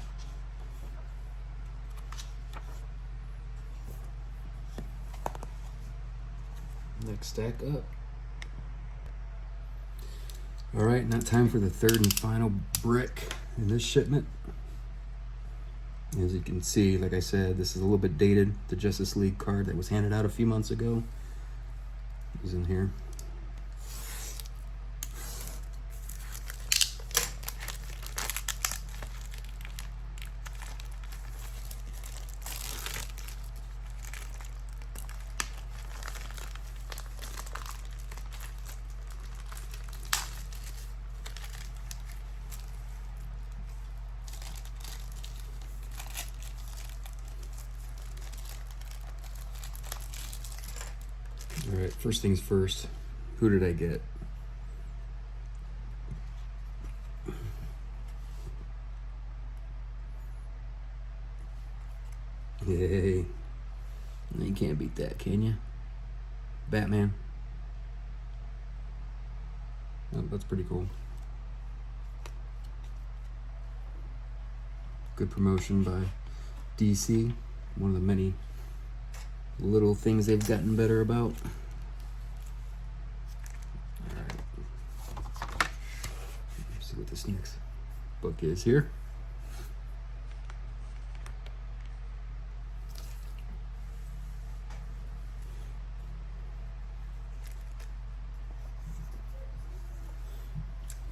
Next stack up. All right, now time for the third and final brick in this shipment. As you can see, like I said, this is a little bit dated. The Justice League card that was handed out a few months ago is in here. All right, first things first, who did I get? Yay. You can't beat that, can you? Batman. Oh, that's pretty cool. Good promotion by DC. One of the many little things they've gotten better about. Alright. Let's see what this next book is here.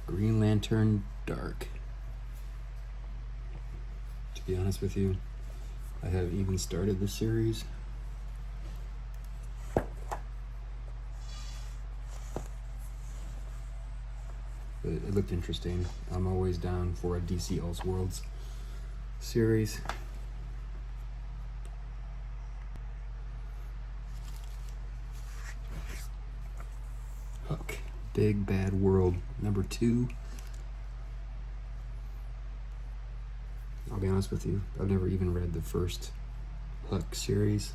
Green Lantern Dark. To be honest with you, I haven't even started the series. But it looked interesting. I'm always down for a DC Elseworlds series. Huck, Big Bad World, number 2. I'll be honest with you, I've never even read the first Huck series.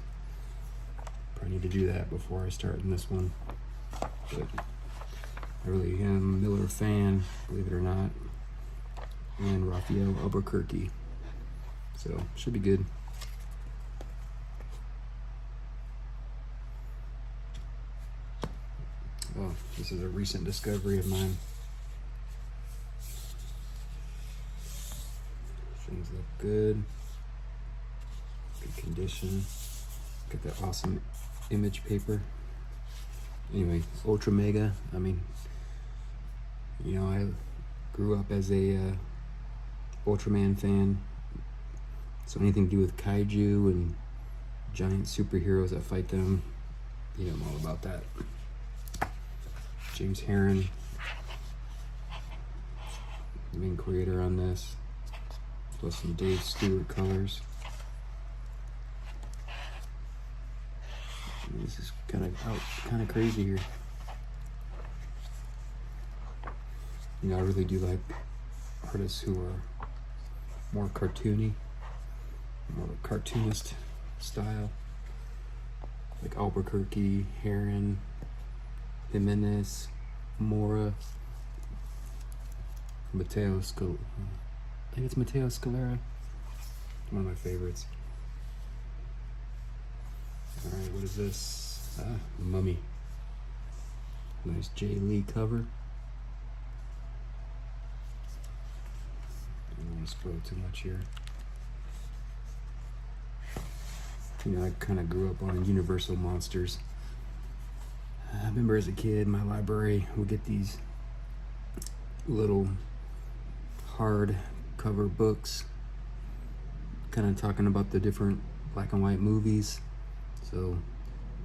Probably need to do that before I start in this one. But I really am a Miller fan, believe it or not, and Raphael Albuquerque, so should be good. Oh, this is a recent discovery of mine. Things look good, good condition. Got that awesome image paper. Anyway, Ultra Mega, I mean, you know, I grew up as a Ultraman fan, so anything to do with kaiju and giant superheroes that fight them, you know, I'm all about that. James Herron, main creator on this, plus some Dave Stewart colors. And this is kind of crazy here. You know, I really do like artists who are more cartoony, more cartoonist style, like Albuquerque, Herron, Jimenez, Mora, Mateo Scalera. I think it's Mateo Scalera. One of my favorites. Alright, what is this? Mummy. Nice J. Lee cover. I don't want to spoil too much here. You know, I kind of grew up on Universal Monsters. I remember as a kid, my library would get these little hard cover books kind of talking about the different black and white movies. So,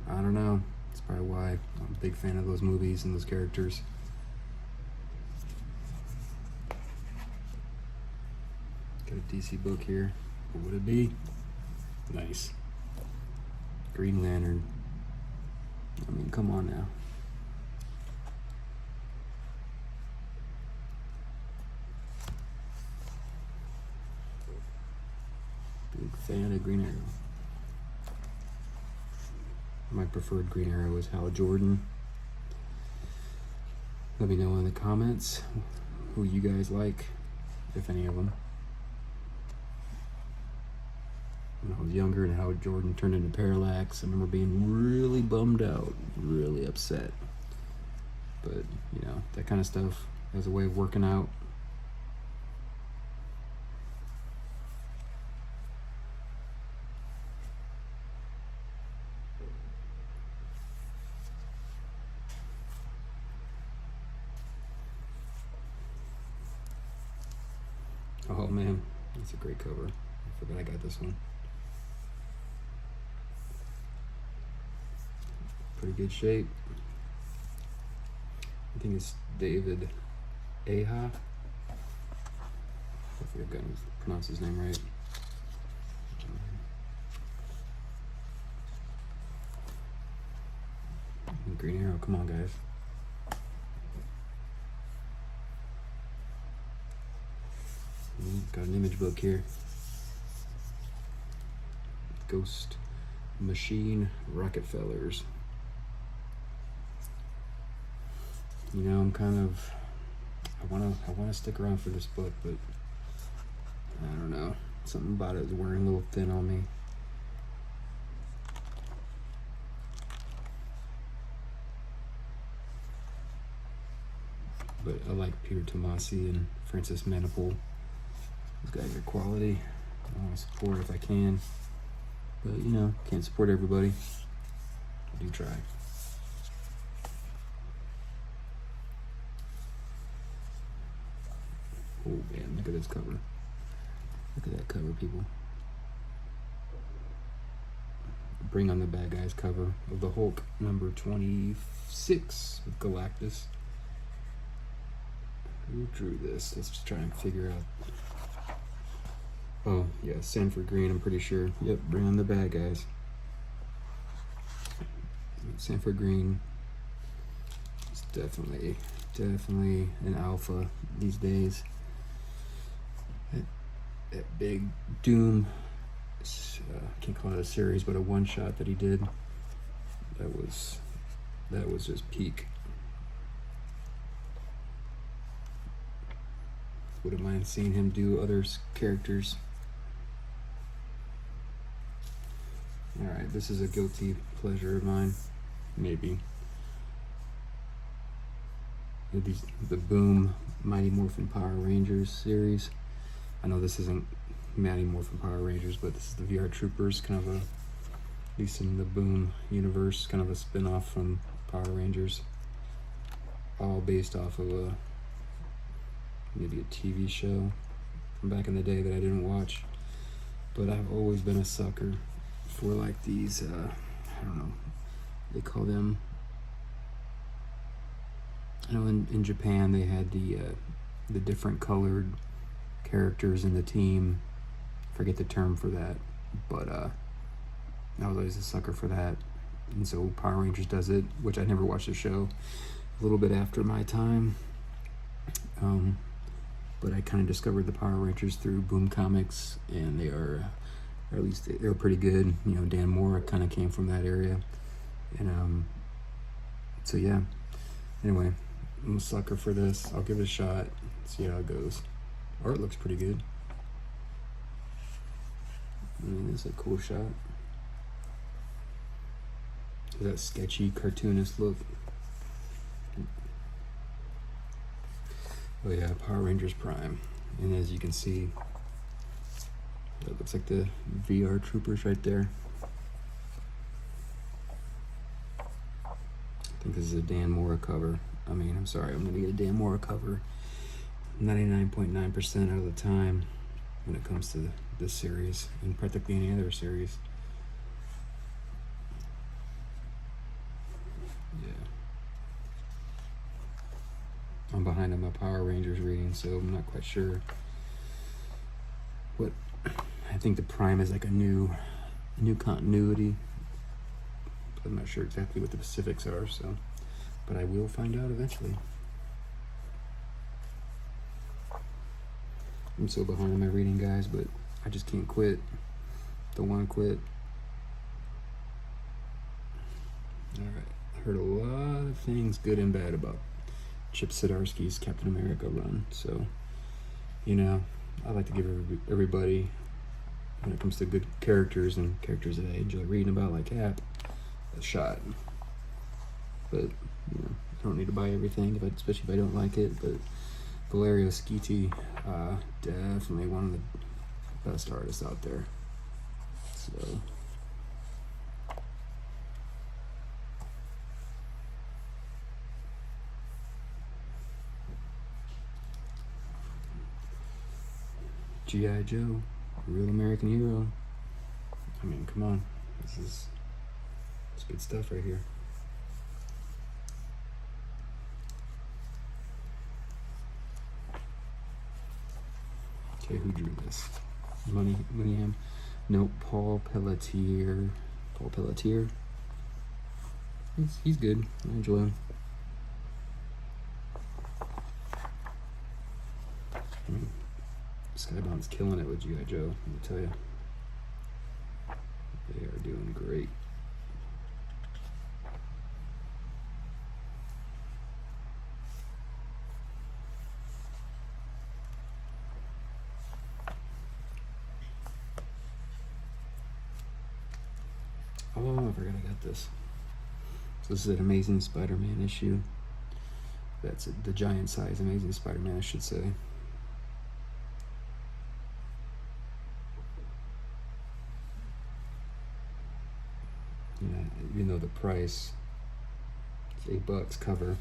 I don't know. That's probably why I'm a big fan of those movies and those characters. Got a DC book here. What would it be? Nice. Green Lantern. I mean, come on now. Big fan of Green Arrow. My preferred Green Arrow is Hal Jordan. Let me know in the comments who you guys like, if any of them. When I was younger and Hal Jordan turned into Parallax, I remember being really bummed out, really upset. But, you know, that kind of stuff has a way of working out. Oh man, that's a great cover. I forgot I got this one. Pretty good shape. I think it's David Aja. Hopefully I've gotten pronounce his name right. Green Arrow, come on guys. Got an image book here. Ghost Machine Rockefellers. You know, I'm kind of I wanna stick around for this book, but I don't know. Something about it is wearing a little thin on me. But I like Peter Tomasi and Francis Manapul. Those guys are quality. I want to support if I can. But, you know, can't support everybody. I do try. Oh, man, look at this cover. Look at that cover, people. Bring on the Bad Guys cover of the Hulk, number 26 with Galactus. Who drew this? Let's just try and figure out. Oh, yeah, Sanford Green, I'm pretty sure. Yep, bring on the Bad Guys. Sanford Green is definitely an alpha these days. That big Doom, I can't call it a series, but a one-shot that he did, that was just peak. Wouldn't mind seeing him do other characters. Alright, this is a guilty pleasure of mine. Maybe. The Boom Mighty Morphin Power Rangers series. I know this isn't Mighty Morphin Power Rangers, but this is the VR Troopers, kind of a, at least in the Boom universe, kind of a spin-off from Power Rangers. All based off of maybe a TV show from back in the day that I didn't watch. But I've always been a sucker for like these, I don't know, they call them I know in Japan they had the different colored characters in the team. Forget the term for that, but I was always a sucker for that. And so Power Rangers does it, which I never watched the show, a little bit after my time. But I kind of discovered the Power Rangers through Boom Comics, and they are, or at least they were pretty good. You know, Dan Moore kind of came from that area, and so yeah. Anyway, I'm a sucker for this. I'll give it a shot, see how it goes. Art looks pretty good. I mean, it's a cool shot. That sketchy, cartoonist look. Oh yeah, Power Rangers Prime. And as you can see, that looks like the VR troopers right there. I think this is a Dan Mora cover. I'm gonna get a Dan Mora cover 99.9% out of the time when it comes to this series and practically any other series. Yeah. I'm behind on my Power Rangers reading, so I'm not quite sure what. I think the Prime is like a new continuity. I'm not sure exactly what the specifics are, so, but I will find out eventually. I'm so behind on my reading, guys, but I just can't quit. Don't want to quit. Alright, I heard a lot of things, good and bad, about Chip Zdarsky's Captain America run, so, you know, I like to give everybody, when it comes to good characters and characters that I enjoy reading about, like Cap, a shot. But, you know, I don't need to buy everything, especially if I don't like it, but Valerio Schiti, definitely one of the best artists out there. So G.I. Joe, real American hero. I mean, come on, it's good stuff right here. Okay, who drew this? Moneyham? No, Paul Pelletier. Paul Pelletier. He's good. I enjoy him. I mean, Skybound's killing it with G.I. Joe, let me tell you. They are doing great. Oh, I forgot I got this. So this is an Amazing Spider-Man issue. That's the giant size Amazing Spider-Man, I should say. Yeah, even though the price is $8 cover,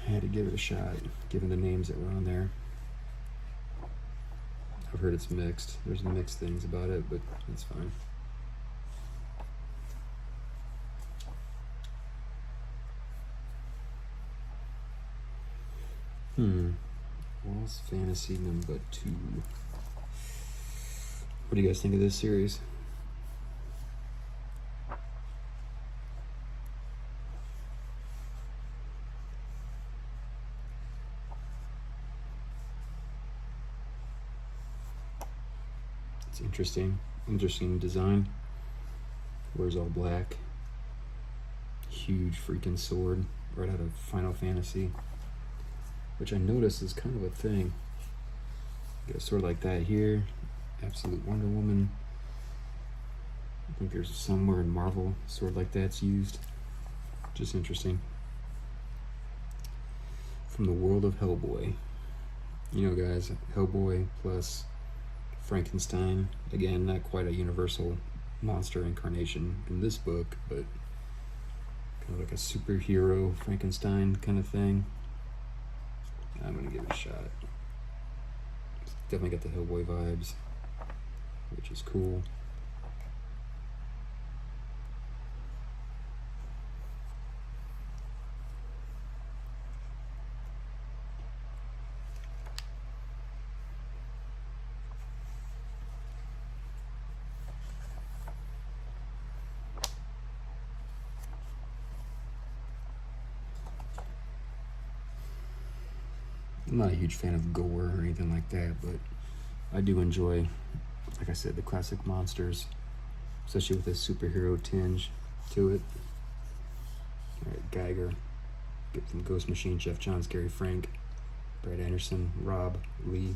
I had to give it a shot, given the names that were on there. I've heard it's mixed. There's mixed things about it, but it's fine. Walls Fantasy number 2. What do you guys think of this series? It's interesting design. Wears all black. Huge freaking sword right out of Final Fantasy, which I noticed is kind of a thing. Get a sword like that here. Absolute Wonder Woman. I think there's somewhere in Marvel a sword like that's used. Just interesting. From the world of Hellboy. You know, guys, Hellboy plus Frankenstein. Again, not quite a universal monster incarnation in this book, but kind of like a superhero Frankenstein kind of thing. I'm gonna give it a shot. Definitely got the Hellboy vibes, which is cool. I'm not a huge fan of gore or anything like that, but I do enjoy, like I said, the classic monsters, especially with a superhero tinge to it. All right, Geiger, get some Ghost Machine, Jeff Johns, Gary Frank, Brad Anderson, Rob Lee.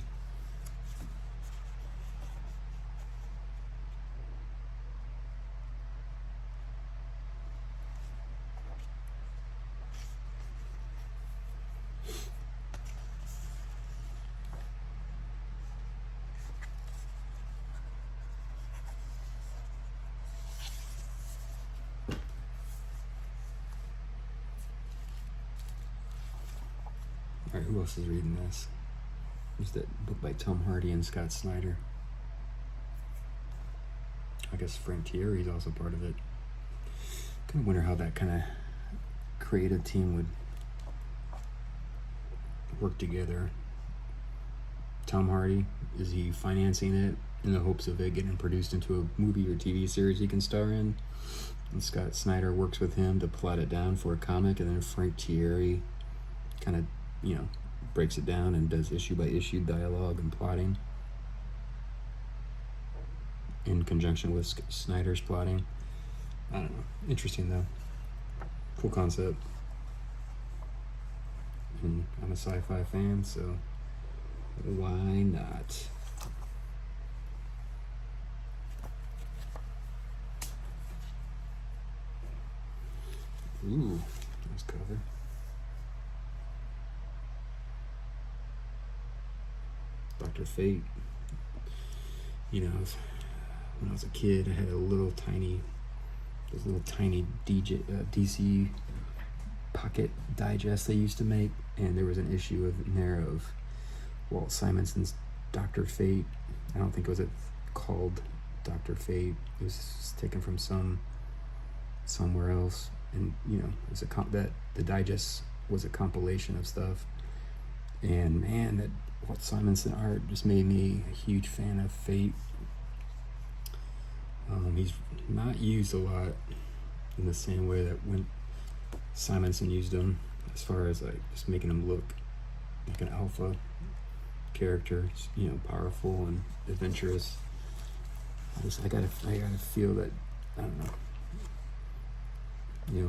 All right, who else is reading this? There's that book by Tom Hardy and Scott Snyder. I guess Frank Thierry's also part of it. Kind of wonder how that kind of creative team would work together. Tom Hardy, is he financing it in the hopes of it getting produced into a movie or TV series he can star in? And Scott Snyder works with him to plot it down for a comic, and then Frank Thierry kind of, breaks it down and does issue by issue dialogue and plotting in conjunction with Snyder's plotting. I don't know. Interesting though. Cool concept. And I'm a sci-fi fan, so why not? Ooh, nice cover. Dr. Fate. When I was a kid, I had those little tiny DC pocket digests they used to make, and there was an issue in there of Walt Simonson's Dr. Fate. I don't think it was called Dr. Fate. It was taken from somewhere else, and it was the digest was a compilation of stuff. And man, that Walt Simonson art just made me a huge fan of Fate. He's not used a lot in the same way that when Simonson used him, as far as like just making him look like an alpha character, powerful and adventurous. I gotta feel that, I don't know.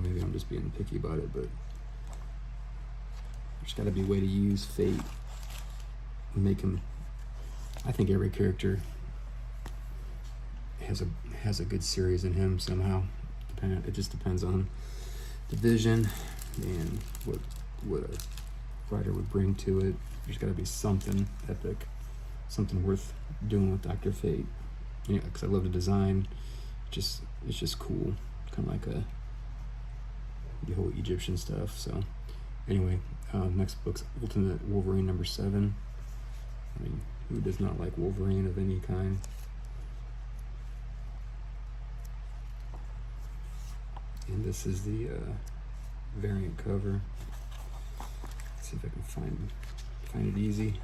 Maybe I'm just being picky about it, but there's gotta be a way to use Fate and make him. I think every character has a good series in him somehow. It just depends on the vision and what a writer would bring to it. There's got to be something epic, something worth doing with Dr. Fate. Because I love the design. It's just cool, kind of like the whole Egyptian stuff. So anyway, next book's Ultimate Wolverine #7. I mean, who does not like Wolverine of any kind? And this is the variant cover. Let's see if I can find it easy.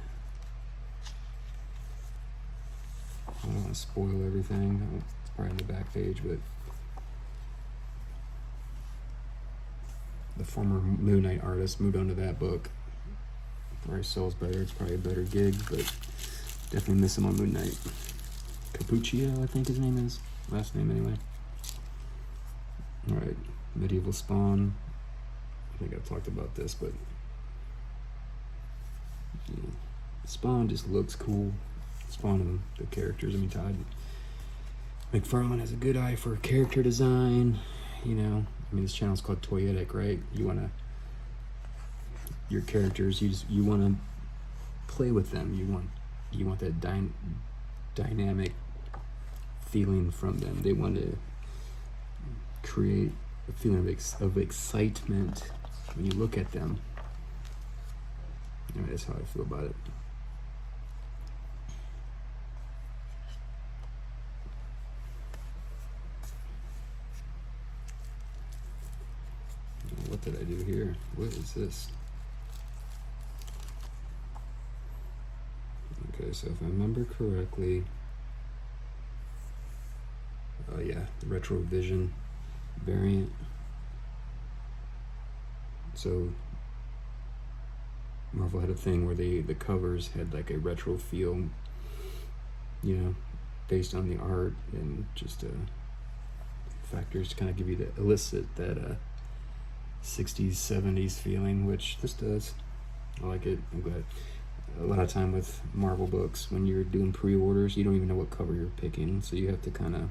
I don't want to spoil everything. It's probably on the back page, but the former Moon Knight artist moved on to that book. Probably sells better. It's probably a better gig, but definitely miss him on Moon Knight. Capuccio, I think his name is. Last name anyway. Alright, Medieval Spawn. I think I've talked about this, but Spawn just looks cool. Spawn and the characters. I mean, Todd McFarlane has a good eye for character design. This channel's called Toyetic, right? Your characters, you want to play with them. You want that dynamic feeling from them. They want to create a feeling of excitement when you look at them. That's how I feel about it. What did I do here? What is this? Okay, so if I remember correctly, the Retrovision variant. So Marvel had a thing where the covers had like a retro feel, you know, based on the art and just factors to kind of give you the elicit that 60s 70s feeling, which this does. I like it. I'm glad. A lot of time with Marvel books, when you're doing pre-orders, you don't even know what cover you're picking, so you have to kind of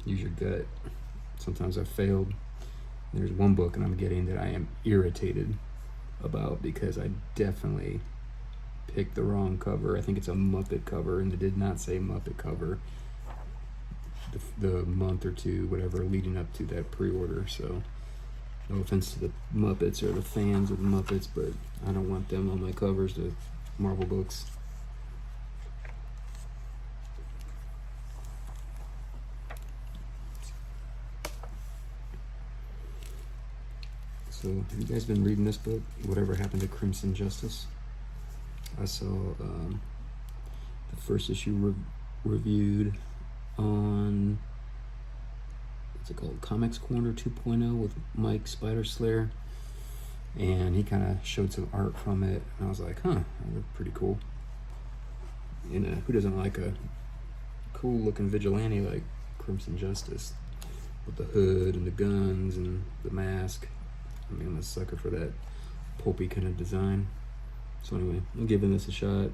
use your gut. Sometimes I've failed. There's one book and I'm getting that I am irritated about because I definitely picked the wrong cover. I think it's a Muppet cover, and it did not say Muppet cover the month or two, whatever, leading up to that pre-order. So no offense to the Muppets or the fans of the Muppets, but I don't want them on my covers to Marvel books. So have you guys been reading this book, Whatever Happened to Crimson Justice? I saw the first issue reviewed on, what's it called, Comics Corner 2.0 with Mike Spider Slayer, and he kind of showed some art from it, and I was like, huh, that looked pretty cool. And who doesn't like a cool looking vigilante like Crimson Justice with the hood and the guns and the mask? I mean, I'm a sucker for that pulpy kind of design. So anyway, I'm giving this a shot.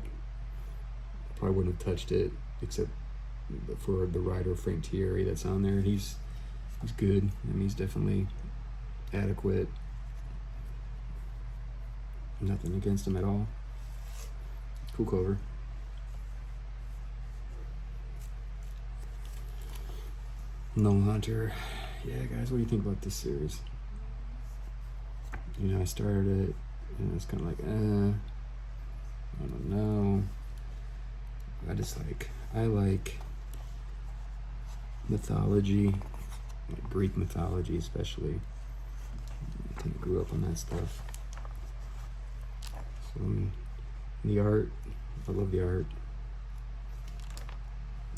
Probably wouldn't have touched it except for the writer Frank Thierry that's on there. He's good. I mean, he's definitely adequate. Nothing against him at all. Cool cover. No Hunter. Yeah, guys, what do you think about this series? You know, I started it and it's kind of like, I don't know. I like mythology, like Greek mythology especially. I kind of grew up on that stuff. So the art, I love the art.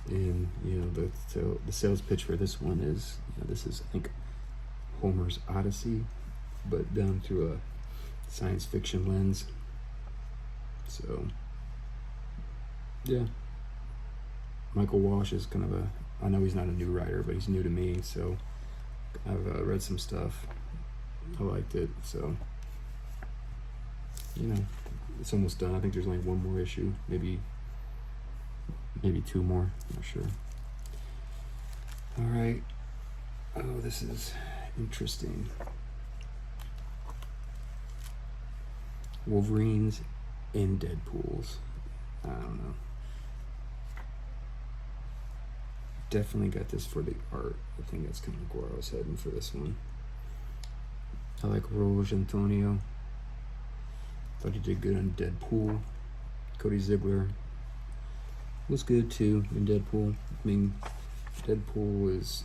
And you know, the sales pitch for this one is, you know, this is, I think, Homer's Odyssey, but done through a science fiction lens. So yeah, Michael Walsh is kind of I know he's not a new writer, but he's new to me, so I've read some stuff. I liked it, so you know, it's almost done. I think there's only one more issue, maybe two more, I'm not sure. All right. Oh, this is interesting. Wolverines and Deadpools. I don't know. Definitely got this for the art. I think that's kind of where I was heading for this one. I like Roge Antonio. Thought he did good on Deadpool. Cody Ziegler was good too in Deadpool. I mean, Deadpool is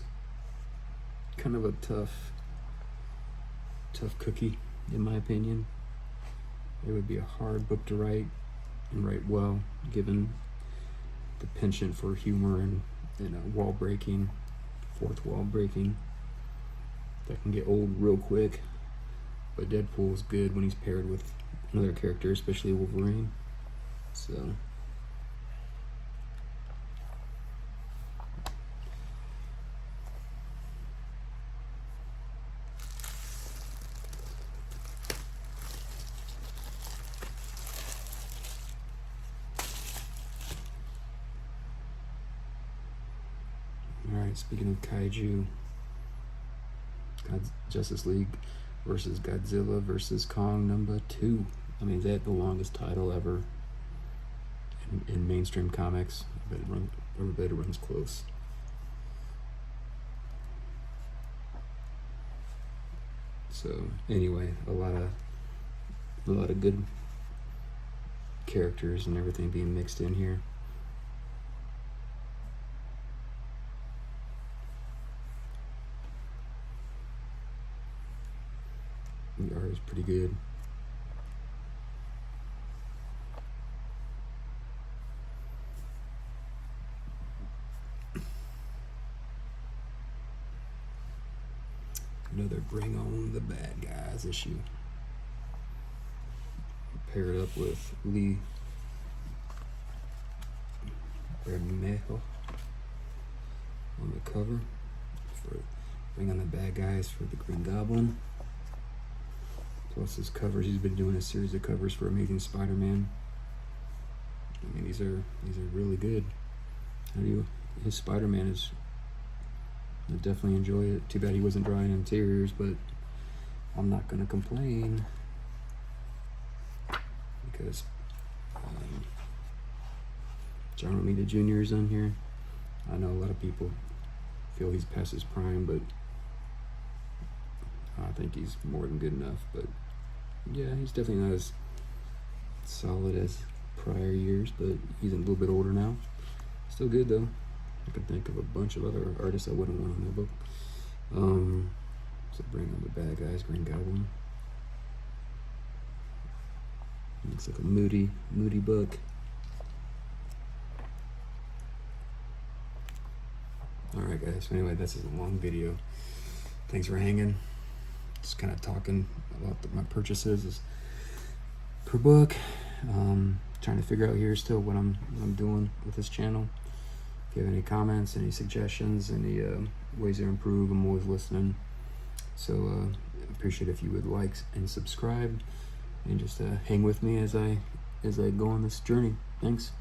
kind of a tough cookie, in my opinion. It would be a hard book to write and write well, given the penchant for humor and wall breaking, fourth wall breaking. That can get old real quick. But Deadpool is good when he's paired with another character, especially Wolverine. So alright, speaking of kaiju, Justice League versus Godzilla versus Kong #2. I mean, that's the longest title ever in mainstream comics. Everybody runs close. So anyway, a lot of good characters and everything being mixed in here. The art is pretty good. Another Bring On the Bad Guys issue. paired up with Lee Bermejo on the cover for Bring on the Bad Guys for the Green Goblin. Plus his covers, he's been doing a series of covers for Amazing Spider-Man. I mean, these are really good. His Spider-Man is, I definitely enjoy it. Too bad he wasn't drawing interiors, but I'm not gonna complain because John Romita Jr. is on here. I know a lot of people feel he's past his prime, but I think he's more than good enough. But yeah, he's definitely not as solid as prior years, but he's a little bit older now. Still good though. I can think of a bunch of other artists I wouldn't want on my book. So Bring on the Bad Guys, Green Goblin. Looks like a moody book. Alright guys, so anyway, this is a long video. Thanks for hanging. Just kind of talking about my purchases per book. Trying to figure out here still what I'm doing with this channel. If you have any comments, any suggestions, any ways to improve, I'm always listening. So appreciate if you would like and subscribe and just hang with me as I go on this journey. Thanks.